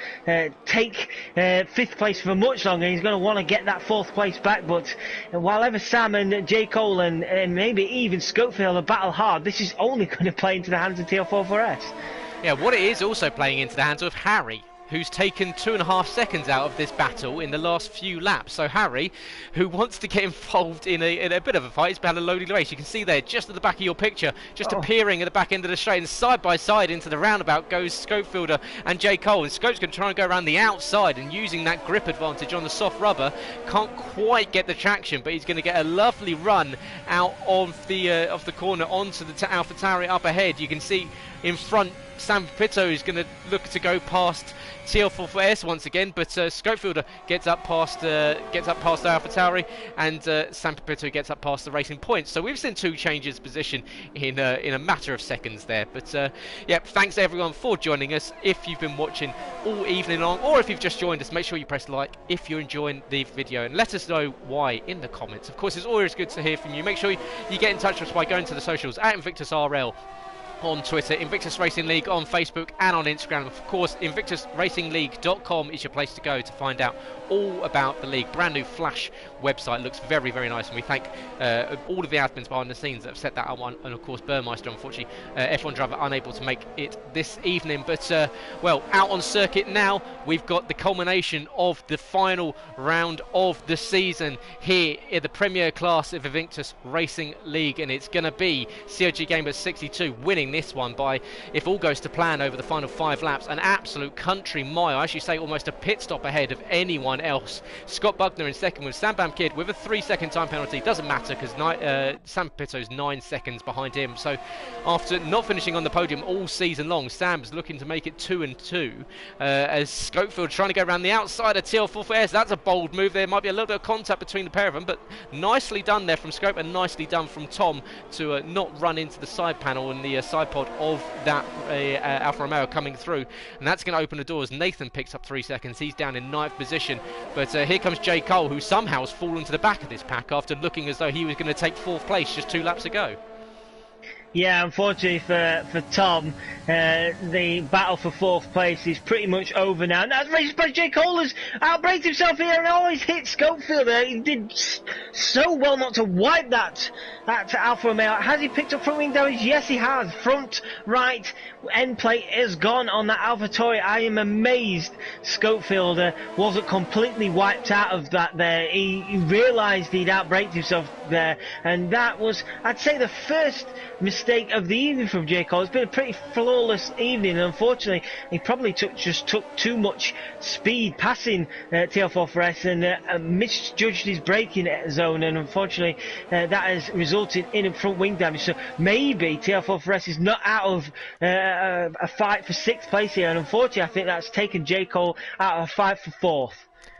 take 5th place for much longer. He's going to want to get that 4th place back, but while ever Sam and J. Cole and maybe even Schofield are battle hard, this is only going to play into the hands of TL4S. Yeah, what it is also playing into the hands of Harry, who's taken 2.5 seconds out of this battle in the last few laps. So Harry, who wants to get involved in a bit of a fight, he's had a loaded race. You can see there, just at the back of your picture, just appearing at the back end of the straight, and side by side into the roundabout goes Scopefielder and J. Cole. And Scope's going to try and go around the outside, and using that grip advantage on the soft rubber, can't quite get the traction, but he's going to get a lovely run out of the corner onto the AlphaTauri up ahead. You can see in front, Sam Pito is going to look to go past TL4S once again, but Scopefielder gets up past AlphaTauri, and Sam Pito gets up past the Racing Point. So we've seen 2 changes of position in a matter of seconds there. But yeah, thanks everyone for joining us. If you've been watching all evening long, or if you've just joined us, make sure you press like if you're enjoying the video, and let us know why in the comments. Of course, it's always good to hear from you. Make sure you get in touch with us by going to the socials at Invictus RL on Twitter, Invictus Racing League on Facebook and on Instagram. Of course, InvictusRacingLeague.com is your place to go to find out all about the league. Brand new Flash website, looks very, very nice, and we thank all of the admins behind the scenes that have set that up, and of course Burmeister, unfortunately F1 driver unable to make it this evening. But well, out on circuit now, we've got the culmination of the final round of the season here in the Premier class of Invictus Racing League, and it's going to be COG Gamer 62 winning this one by, if all goes to plan over the final 5 laps, an absolute country mile. I should say almost a pit stop ahead of anyone else. Scott Buckner in second with Sam Bam Kidd with a 3-second time penalty. Doesn't matter because Sam Pito's 9 seconds behind him. So after not finishing on the podium all season long, Sam's looking to make it 2 and 2 as Schofield trying to go around the outside of TL4S. That's a bold move. There might be a little bit of contact between the pair of them, but nicely done there from Scope, and nicely done from Tom to not run into the side panel and the side pod of that Alfa Romeo coming through, and that's going to open the doors. Nathan picks up 3 seconds. He's down in 9th position, but here comes J. Cole, who somehow has fallen to the back of this pack after looking as though he was going to take 4th place just 2 laps ago. Yeah, unfortunately for Tom, the battle for 4th place is pretty much over now. And that's raced by J. Cole, has outbraked himself here and always hit Schofield. He did so well not to wipe that Alfa Romeo. Has he picked up front wing damage? Yes, he has. Front right end plate is gone on that AlphaTauri. I am amazed Schofield wasn't completely wiped out of that there. He realised he'd outbraked himself there, and that was, I'd say, the first mistake of the evening from J. Cole. It's been a pretty flawless evening, and unfortunately he probably took too much speed passing TL4S and misjudged his braking zone, and unfortunately that has resulted in a front wing damage. So maybe TL4S is not out of a fight for 6th place here, and unfortunately I think that's taken J. Cole out of a fight for 4th.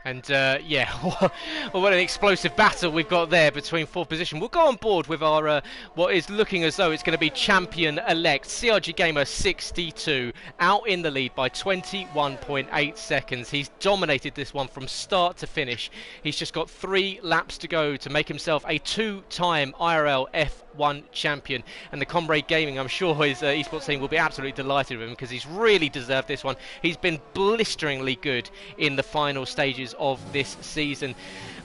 And yeah, well, what an explosive battle we've got there between 4th position. We'll go on board with our what is looking as though it's going to be champion-elect CRG Gamer 62, out in the lead by 21.8 seconds. He's dominated this one from start to finish. He's just got 3 laps to go to make himself a 2-time IRL F1 champion, and the Comrade Gaming, I'm sure his esports team will be absolutely delighted with him because he's really deserved this one. He's been blisteringly good in the final stages of this season.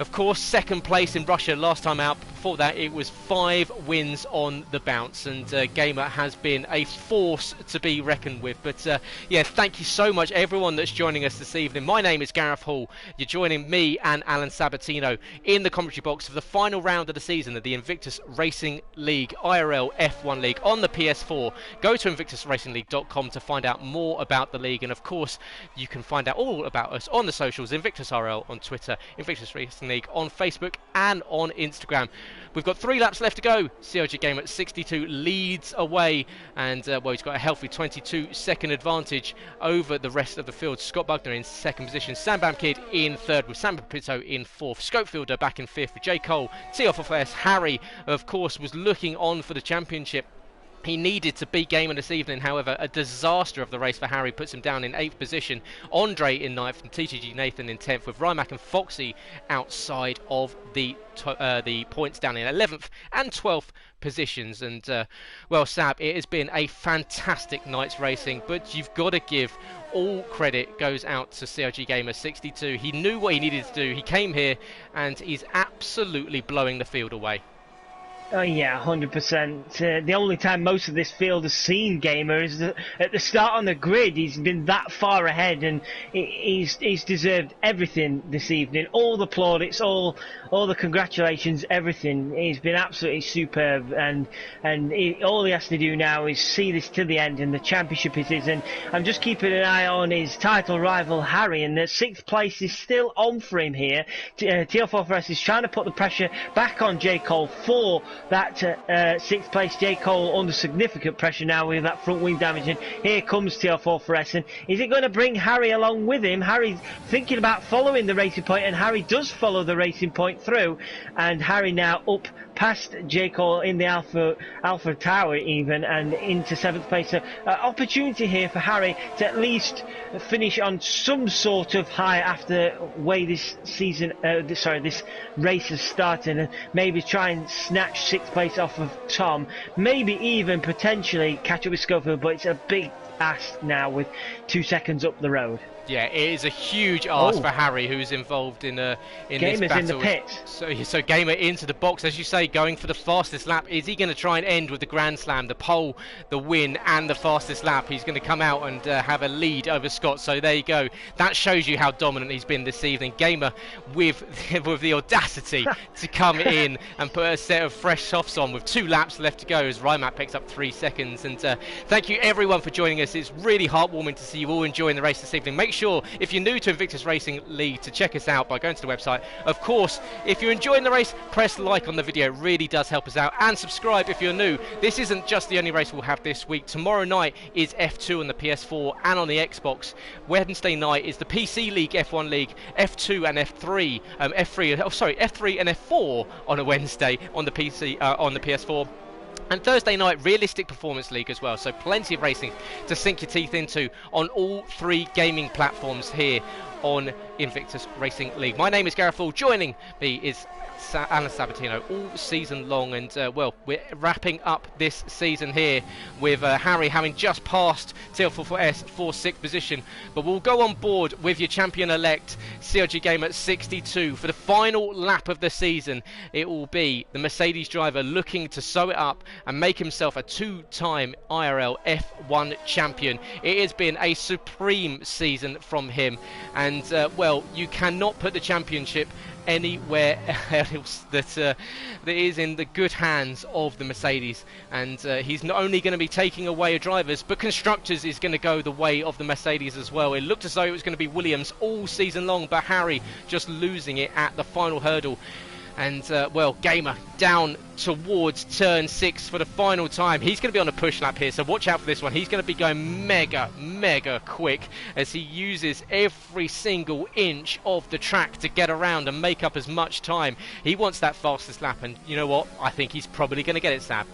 Of course, 2nd place in Russia last time out. Before that, it was 5 wins on the bounce, and Gamer has been a force to be reckoned with. But yeah, thank you so much everyone that's joining us this evening. My name is Gareth Hall. You're joining me and Alan Sabatino in the commentary box for the final round of the season of the Invictus Racing League, IRL F1 League on the PS4. Go to invictusracingleague.com to find out more about the league, and of course you can find out all about us on the socials, Invictus RL on Twitter, Invictus Racing League on Facebook and on Instagram. We've got 3 laps left to go. CLG Gamer at 62 leads away, and well, he's got a healthy 22-second advantage over the rest of the field. Scott Bugner in second position, Sambam Kid in third with Sam Pito in fourth, Scopefielder back in fifth with J. Cole, TFFS. Harry, of course, was looking on for the championship. He needed to beat Gamer this evening, however, a disaster of the race for Harry puts him down in 8th position. Andre in 9th and TTG Nathan in 10th, with Rymac and Foxy outside of the points, down in 11th and 12th positions. And well, Sab, it has been a fantastic night's racing, but you've got to give all credit goes out to CLG Gamer 62. He knew what he needed to do. He came here and he's absolutely blowing the field away. Oh yeah, 100%. The only time most of this field has seen Gamer is at the start on the grid. He's been that far ahead, and he's deserved everything this evening. All the plaudits, all the congratulations, everything. He's been absolutely superb, and all he has to do now is see this to the end, and the championship is his. And I'm just keeping an eye on his title rival Harry, and the 6th place is still on for him here. TL4FS is trying to put the pressure back on J. Cole for that 6th place. J. Cole under significant pressure now with that front wing damage, and here comes TL4 Fluorescent. Is it going to bring Harry along with him? Harry's thinking about following the Racing Point, and Harry does follow the Racing Point through, and Harry now up past J. Cole in the Alpha Tower even, and into 7th place. So opportunity here for Harry to at least finish on some sort of high after the way this season, this race has started, and maybe try and snatch 6th place off of Tom, maybe even potentially catch up with Schofield, but it's a big ask now with 2 seconds up the road. Yeah, it is a huge ask for Harry, who's involved in this battle. In the pits. So Gamer into the box, as you say, going for the fastest lap. Is he going to try and end with the Grand Slam, the pole, the win, and the fastest lap? He's going to come out and have a lead over Scott. So there you go. That shows you how dominant he's been this evening. Gamer with the audacity to come in and put a set of fresh softs on with 2 laps left to go as Rymat picks up 3 seconds. And thank you everyone for joining us. It's really heartwarming to see you all enjoying the race this evening. Make sure, if you're new to Invictus Racing League, to check us out by going to the website. Of course, if you're enjoying the race, press like on the video. It really does help us out. And subscribe if you're new. This isn't just the only race we'll have this week. Tomorrow night is F2 on the PS4 and on the Xbox. Wednesday night is the PC League F1 League, F2 and F3, F3 and F4 on a Wednesday on the PC, on the PS4. And Thursday night, Realistic Performance League as well. So plenty of racing to sink your teeth into on all 3 gaming platforms here on Invictus Racing League. My name is Gareth. Joining me is Alan Sabatino all season long, and well, we're wrapping up this season here with Harry having just passed TL4S for 6th position, but we'll go on board with your champion-elect CLG Gamer 62 for the final lap of the season. It will be the Mercedes driver looking to sew it up and make himself a 2-time IRL F1 champion. It has been a supreme season from him, and well, you cannot put the championship anywhere else that is in the good hands of the Mercedes. And he's not only going to be taking away drivers, but constructors is going to go the way of the Mercedes as well. It looked as though it was going to be Williams all season long, but Harry just losing it at the final hurdle. And well, Gamer down towards turn 6 for the final time. He's going to be on a push lap here, so watch out for this one. He's going to be going mega quick as he uses every single inch of the track to get around and make up as much time. He wants that fastest lap, and you know what? I think he's probably going to get it, Sab.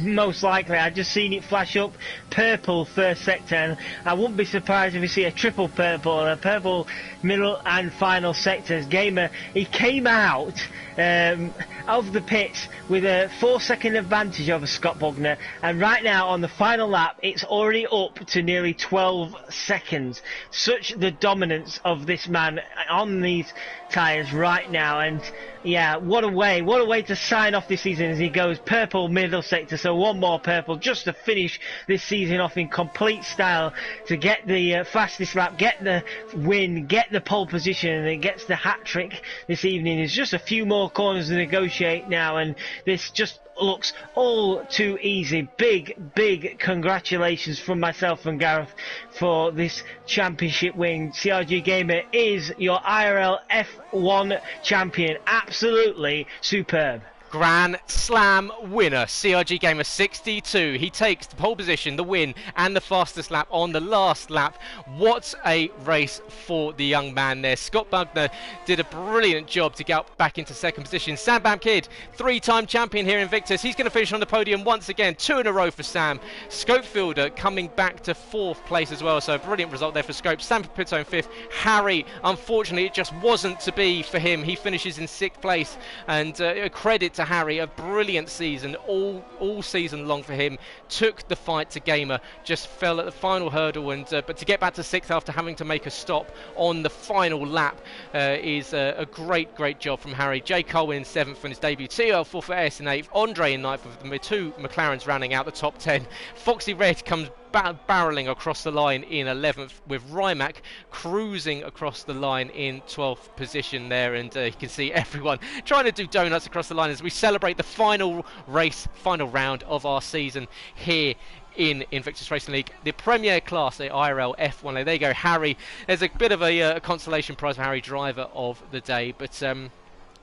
Most likely. I've just seen it flash up purple first sector, and I wouldn't be surprised if we see a triple purple, a purple middle and final sectors. Gamer, he came out of the pits with a 4-second advantage over Scott Bugner, and right now on the final lap it's already up to nearly 12 seconds. Such the dominance of this man on these tyres right now, and yeah, what a way to sign off this season as he goes purple middle sector, so one more purple just to finish this season off in complete style, to get the fastest lap, get the win, get the pole position, and it gets the hat trick this evening. There's just a few more corners to negotiate now, and this just looks all too easy. Big congratulations from myself and Gareth for this championship win. CRG Gamer is your IRL F1 champion. Absolutely superb. Grand Slam winner, CRG Gamer 62. He takes the pole position, the win, and the fastest lap on the last lap. What a race for the young man there. Scott Bugner did a brilliant job to get back into second position. Sam Bam Kid, three-time champion here in Invictus. He's going to finish on the podium once again. 2 in a row for Sam. Scopefielder coming back to 4th place as well. So a brilliant result there for Scope. Sam Pipito in 5th. Harry, unfortunately, it just wasn't to be for him. He finishes in 6th place. And a credit to Harry, a brilliant season all season long for him. Took the fight to Gamer, just fell at the final hurdle, and but to get back to 6th after having to make a stop on the final lap is a great job from Harry. Jakob in 7th in his debut, TL4 S in 8th, Andre in 9th, with the 2 McLarens rounding out the top 10. Foxy Red comes barreling across the line in 11th, with Rimac cruising across the line in 12th position there, and you can see everyone trying to do donuts across the line as we celebrate the final round of our season here in Invictus Racing League, the Premier Class, the IRL F1 League. There you go, Harry. There's a bit of a consolation prize for Harry, driver of the day. But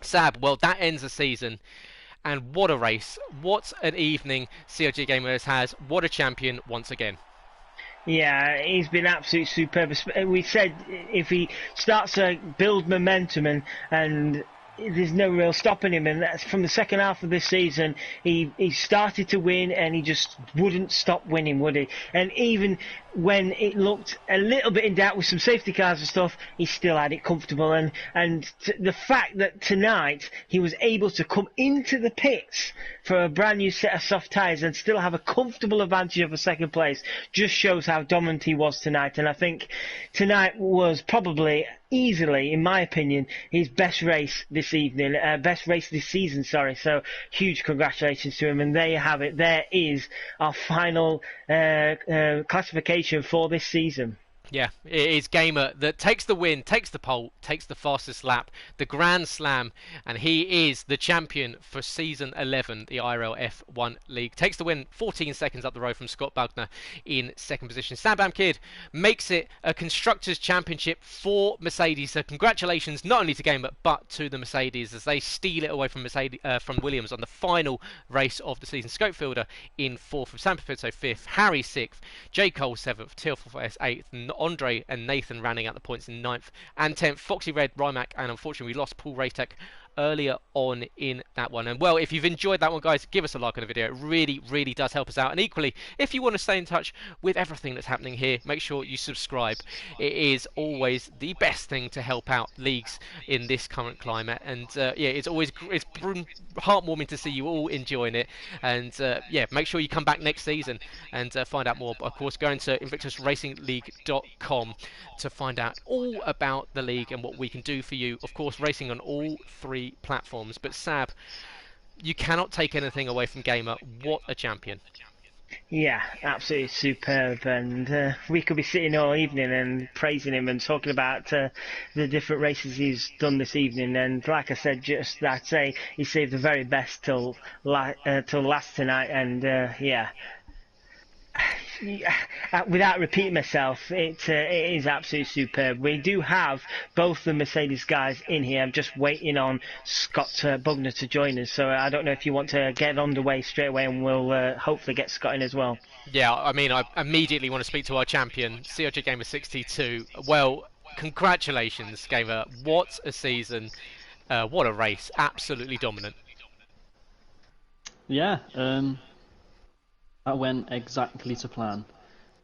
Sab, well, that ends the season. And what a race. What an evening CRG Gamers has. What a champion once again. Yeah, he's been absolutely superb. We said if he starts to build momentum and there's no real stopping him, and that's from the second half of this season. He started to win, and he just wouldn't stop winning, would he? And even when it looked a little bit in doubt with some safety cars and stuff, he still had it comfortable. And the fact that tonight he was able to come into the pits for a brand new set of soft tyres and still have a comfortable advantage of a second place just shows how dominant he was tonight. And I think tonight was probably easily, in my opinion, his best race this evening, best race this season, sorry. So huge congratulations to him, and there you have it. There is our final classification for this season. Yeah, it is Gamer that takes the win, takes the pole, takes the fastest lap, the Grand Slam, and he is the champion for Season 11, the IRL F1 League. Takes the win 14 seconds up the road from Scott Bugner in second position. Sam Bam Kid makes it a Constructors' Championship for Mercedes. So congratulations not only to Gamer, but to the Mercedes as they steal it away from from Williams on the final race of the season. Scopefielder in 4th, Sam Pipito 5th, Harry 6th, J. Cole 7th, TL4S 8th, Andre and Nathan rounding out the points in 9th and 10th. Foxy Red, Rimac, and unfortunately we lost Paul Ratek earlier on in that one. And well, if you've enjoyed that one, guys, give us a like on the video. It really does help us out. And equally, if you want to stay in touch with everything that's happening here, make sure you subscribe. It is always the best thing to help out leagues in this current climate. And yeah, it's heartwarming to see you all enjoying it. And yeah, make sure you come back next season and find out more. Of course, go into invictusracingleague.com to find out all about the league and what we can do for you. Of course, racing on all 3 platforms. But Sab, you cannot take anything away from Gamer. What a champion. Yeah, absolutely superb, and we could be sitting all evening and praising him and talking about the different races he's done this evening. And like I said, just I'd say he saved the very best till last tonight. And yeah, without repeating myself, it is absolutely superb. We do have both the Mercedes guys in here. I'm just waiting on Scott Bugner to join us. So I don't know if you want to get underway straight away, and we'll hopefully get Scott in as well. Yeah, I mean, I immediately want to speak to our champion, CRG Gamer 62. Well, congratulations, Gamer. What a season. What a race. Absolutely dominant. Yeah, that went exactly to plan.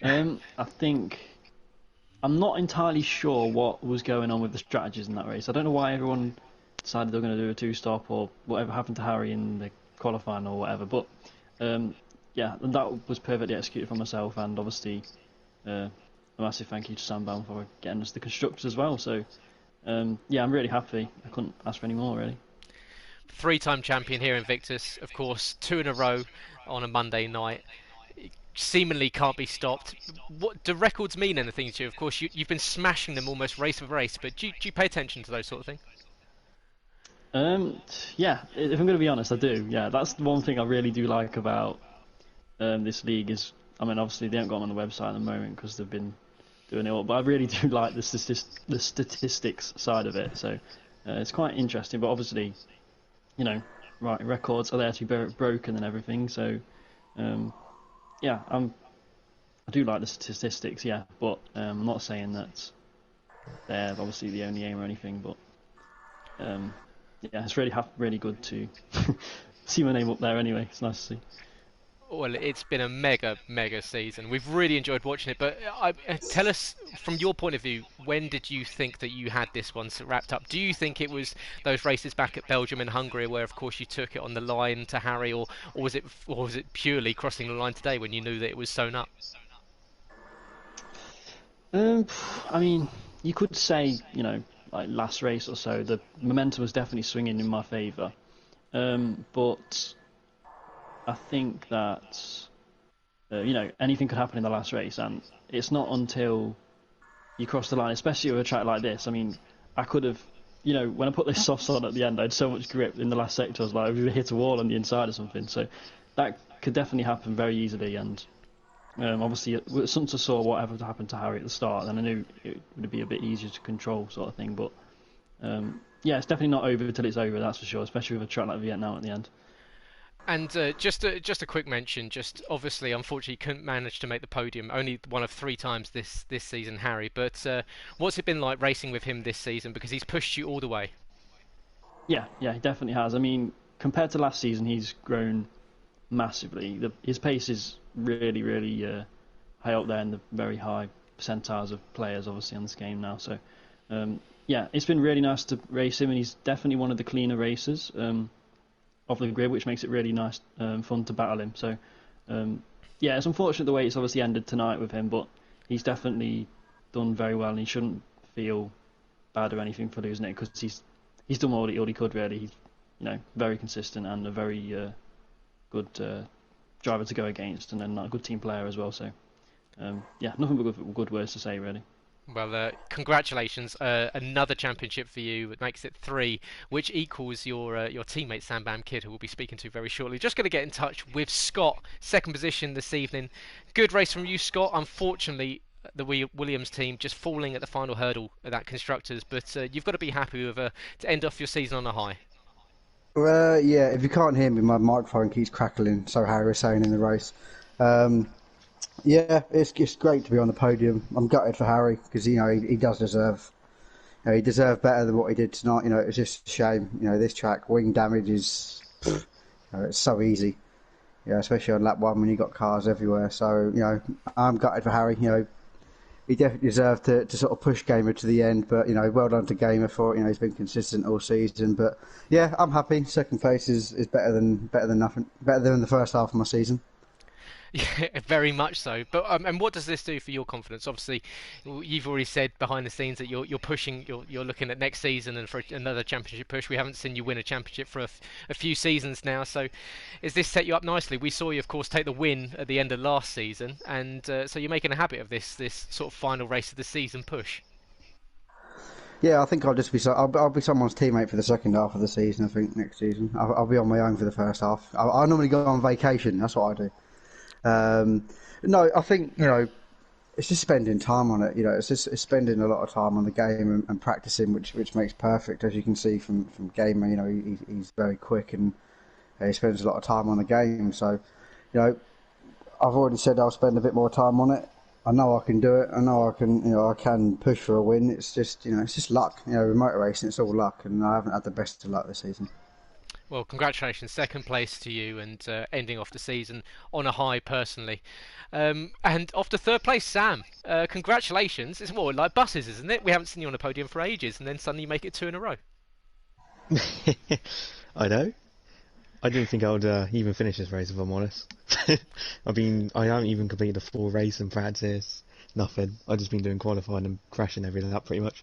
I think I'm not entirely sure what was going on with the strategies in that race. I don't know why everyone decided they were going to do a 2-stop or whatever happened to Harry in the qualifying or whatever. But yeah, that was perfectly executed from myself, and obviously a massive thank you to Sam Bam for getting us the constructors as well. So yeah, I'm really happy. I couldn't ask for any more, really. 3-time champion here in Invictus, of course, 2 in a row on a Monday night. It seemingly can't be stopped. What do records mean anything to you? Of course, you've been smashing them almost race for race, but do you pay attention to those sort of things? Yeah, if I'm going to be honest, I do. Yeah, that's the one thing I really do like about this league is, I mean, obviously they haven't got them on the website at the moment because they've been doing it all, but I really do like the statistics side of it. So it's quite interesting, but obviously, you know, right, records are there to be broken and everything. So yeah, I do like the statistics, yeah, but I'm not saying that they're obviously the only aim or anything, but yeah, it's really good to see my name up there anyway. It's nice to see. Well, it's been a mega season. We've really enjoyed watching it. But tell us, from your point of view, when did you think that you had this one wrapped up? Do you think it was those races back at Belgium and Hungary, where of course you took it on the line to Harry, or was it purely crossing the line today when you knew that it was sewn up? Um, I mean, you could say, you know, like last race or so, the momentum was definitely swinging in my favour. But I think that you know, anything could happen in the last race, and it's not until you cross the line, especially with a track like this. I mean, I could have, you know, when I put this softs on at the end, I had so much grip in the last sector. I was like, I hit a wall on the inside or something. So that could definitely happen very easily. And obviously, once I saw whatever happened to Harry at the start, then I knew it would be a bit easier to control, sort of thing. But yeah, it's definitely not over till it's over. That's for sure. Especially with a track like Vietnam at the end. And just a quick mention, just obviously, unfortunately, couldn't manage to make the podium. Only one of three times this season, Harry. But what's it been like racing with him this season? Because he's pushed you all the way. Yeah, he definitely has. I mean, compared to last season, he's grown massively. His pace is really high up there in the very high percentiles of players, obviously, on this game now. So, yeah, it's been really nice to race him, and he's definitely one of the cleaner racers of the grid, which makes it really nice, fun to battle him. So, yeah, it's unfortunate the way it's obviously ended tonight with him, but he's definitely done very well, and he shouldn't feel bad or anything for losing it because he's done all he could really. He's, you know, very consistent and a very good driver to go against, and then a good team player as well. So, yeah, nothing but good words to say really. Well, congratulations! Another championship for you. It makes it three, which equals your teammate Sam Bam Kid, who we'll be speaking to very shortly. Just going to get in touch with Scott, second position this evening. Good race from you, Scott. Unfortunately, the Williams team just falling at the final hurdle at that constructors, but you've got to be happy with to end off your season on a high. Yeah, if you can't hear me, my microphone keeps crackling, so Harry was saying in the race. Yeah, it's great to be on the podium. I'm gutted for Harry because, you know, he does deserve, you know, he deserved better than what he did tonight. You know, it was just a shame. You know, this track, wing damage is, you know, it's so easy. You know, especially on lap one when you got cars everywhere. So, you know, I'm gutted for Harry. You know, he definitely deserved to sort of push Gamer to the end. But, you know, well done to Gamer for it. You know, he's been consistent all season. But yeah, I'm happy. Second place is better than nothing. Better than the first half of my season. Yeah, very much so. But and what does this do for your confidence? Obviously, you've already said behind the scenes that you're pushing, you're looking at next season and for another championship push. We haven't seen you win a championship for a few seasons now. So, is this set you up nicely? We saw you, of course, take the win at the end of last season, and so you're making a habit of this sort of final race of the season push. Yeah, I think I'll just be I'll be someone's teammate for the second half of the season. I think next season I'll be on my own for the first half. I normally go on vacation. That's what I do. No, I think, you know, it's just spending time on it. You know, it's spending a lot of time on the game and practicing, which makes perfect, as you can see from Gamer. You know, he's very quick and he spends a lot of time on the game. So, you know, I've already said I'll spend a bit more time on it. I know I can do it. I know I can. You know, I can push for a win. It's just, you know, it's just luck. You know, with motor racing, it's all luck, and I haven't had the best of luck this season. Well, congratulations, second place to you, and ending off the season on a high personally. And off to third place, Sam. Congratulations. It's more like buses, isn't it? We haven't seen you on a podium for ages, and then suddenly you make it two in a row. I know. I didn't think I would even finish this race, if I'm honest. I haven't even completed a full race in practice. Nothing. I've just been doing qualifying and crashing every lap, pretty much.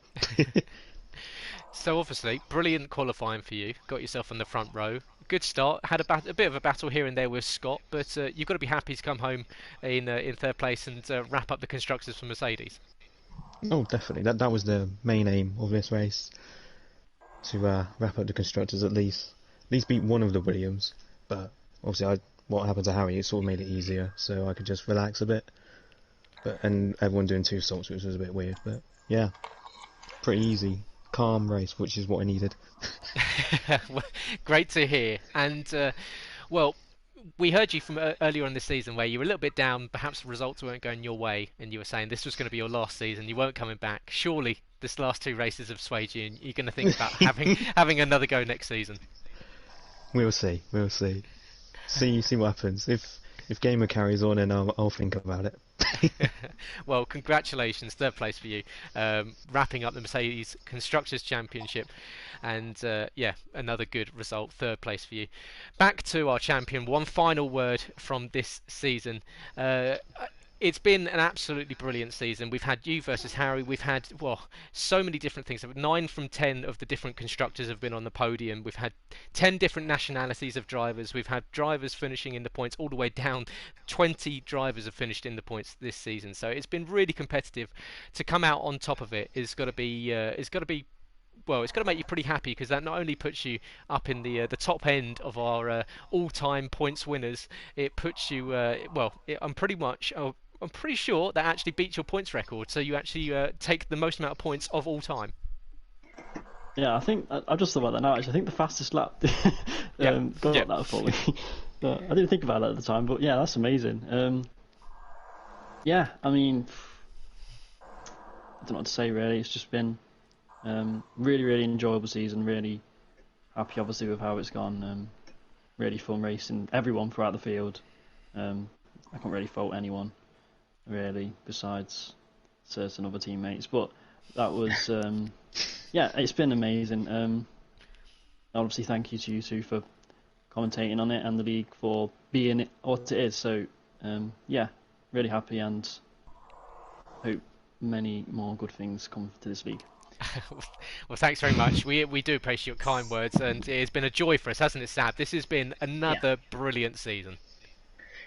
So obviously, brilliant qualifying for you. Got yourself on the front row. Good start. Had a bit of a battle here and there with Scott, but you've got to be happy to come home in third place and wrap up the constructors for Mercedes. Oh, definitely. That was the main aim of this race. to wrap up the constructors at least beat one of the Williams. But obviously, what happened to Harry, it sort of made it easier, so I could just relax a bit. And everyone doing 2 stops, which was a bit weird. But yeah, pretty easy, calm race, which is what I needed. Great to hear. And well, we heard you from earlier on this season where you were a little bit down. Perhaps the results weren't going your way, and you were saying this was going to be your last season. You weren't coming back. Surely this last 2 races have swayed you, and you're going to think about having another go next season. We'll see. See what happens. If Gamer carries on, then I'll think about it. Well, congratulations, 3rd place for you, wrapping up the Mercedes Constructors Championship, and yeah, another good result, 3rd place for you. Back to our champion. One final word from this season. It's been an absolutely brilliant season. We've had you versus Harry. We've had, well, so many different things. 9 from 10 of the different constructors have been on the podium. We've had 10 different nationalities of drivers. We've had drivers finishing in the points all the way down. 20 drivers have finished in the points this season. So it's been really competitive. To come out on top of it is got to be well, it's going to make you pretty happy, because that not only puts you up in the top end of our all-time points winners, it puts you I'm pretty sure that actually beats your points record. So you actually take the most amount of points of all time. Yeah, I think I just thought about that now. Actually, I think the fastest lap got that for me. But I didn't think about that at the time. But yeah, that's amazing. Yeah, I mean, I don't know what to say really. It's just been really, really enjoyable season. Really happy, obviously, with how it's gone. Really fun racing. Everyone throughout the field. I can't really fault anyone, really, besides certain other teammates. But that was, yeah, it's been amazing. Obviously, thank you to you two for commentating on it, and the league for being it what it is. So, yeah, really happy, and hope many more good things come to this league. Well, thanks very much. We do appreciate your kind words, and it has been a joy for us, hasn't it, Sab? This has been another brilliant season.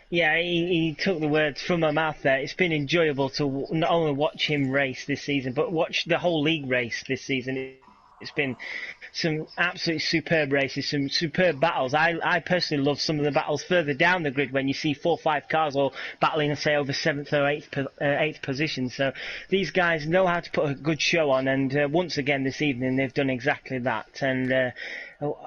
Yeah, he took the words from my mouth there. It's been enjoyable to not only watch him race this season, but watch the whole league race this season. It's been some absolutely superb races, some superb battles. I personally love some of the battles further down the grid when you see 4 or 5 cars all battling, say, over 7th or 8th position. So these guys know how to put a good show on, and once again this evening they've done exactly that. And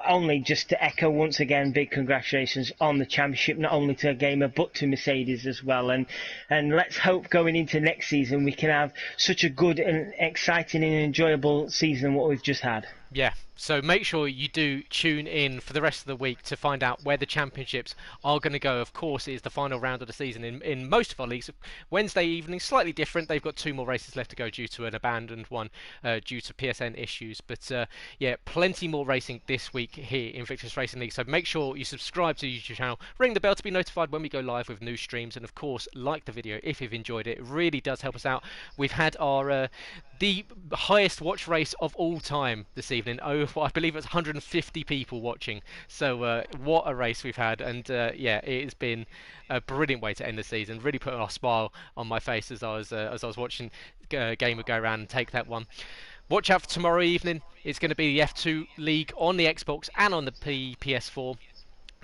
only just to echo once again, big congratulations on the championship, not only to Gamer but to Mercedes as well. And let's hope going into next season we can have such a good and exciting and enjoyable season what we've just had. Yeah, so make sure you do tune in for the rest of the week to find out where the championships are going to go. Of course, it is the final round of the season in most of our leagues. Wednesday evening, slightly different. They've got 2 more races left to go due to an abandoned one due to PSN issues. But yeah, plenty more racing this week here in Invictus Racing League. So make sure you subscribe to the YouTube channel, ring the bell to be notified when we go live with new streams, and of course, like the video if you've enjoyed it. It really does help us out. We've had our the highest watch race of all time this evening. Oh, I believe it's 150 people watching. So what a race we've had, and yeah, it has been a brilliant way to end the season. Really put a smile on my face as I was watching Gamer go around and take that one. Watch out for tomorrow evening. It's going to be the F2 League on the Xbox and on the PS4.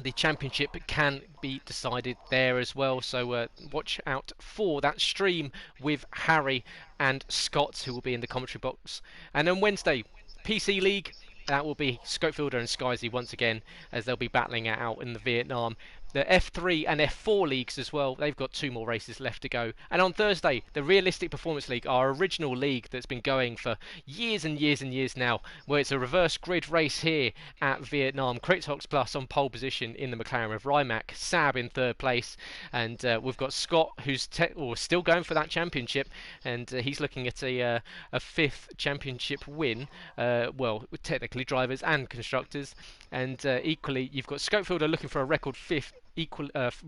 The championship can be decided there as well, so watch out for that stream with Harry and Scott, who will be in the commentary box. And on Wednesday, PC League, that will be Scopefielder and Skyzy once again, as they'll be battling it out in the Vietnam. The F3 and F4 leagues as well, they've got 2 more races left to go. And on Thursday, the Realistic Performance League, our original league that's been going for years and years and years now, where it's a reverse grid race here at Vietnam. Critox Plus on pole position in the McLaren with Rimac, Sab in 3rd place, and we've got Scott, who's still going for that championship, and he's looking at a 5th championship win, well, technically drivers and constructors, and equally you've got Scopefielder looking for a record 5th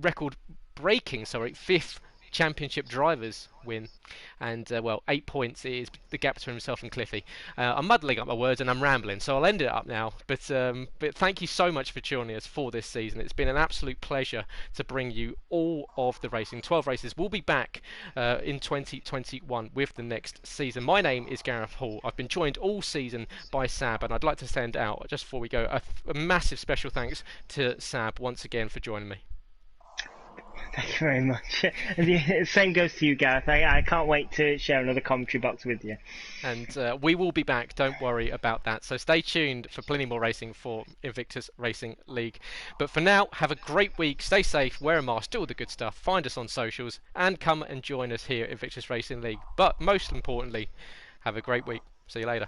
record-breaking, 5th championship drivers win, and well, 8 points is the gap between himself and Cliffy. I'm muddling up my words and I'm rambling, so I'll end it up now. But thank you so much for joining us for this season. It's been an absolute pleasure to bring you all of the racing. 12 races. We'll be back in 2021 with the next season. My name is Gareth Hall. I've been joined all season by Sab, and I'd like to send out, just before we go, a massive special thanks to Sab once again for joining me. Thank you very much. And the same goes to you, Gareth. I can't wait to share another commentary box with you. And we will be back, don't worry about that. So stay tuned for plenty more racing for Invictus Racing League. But for now, have a great week, stay safe, wear a mask, do all the good stuff, find us on socials, and come and join us here at Invictus Racing League. But most importantly, have a great week. See you later.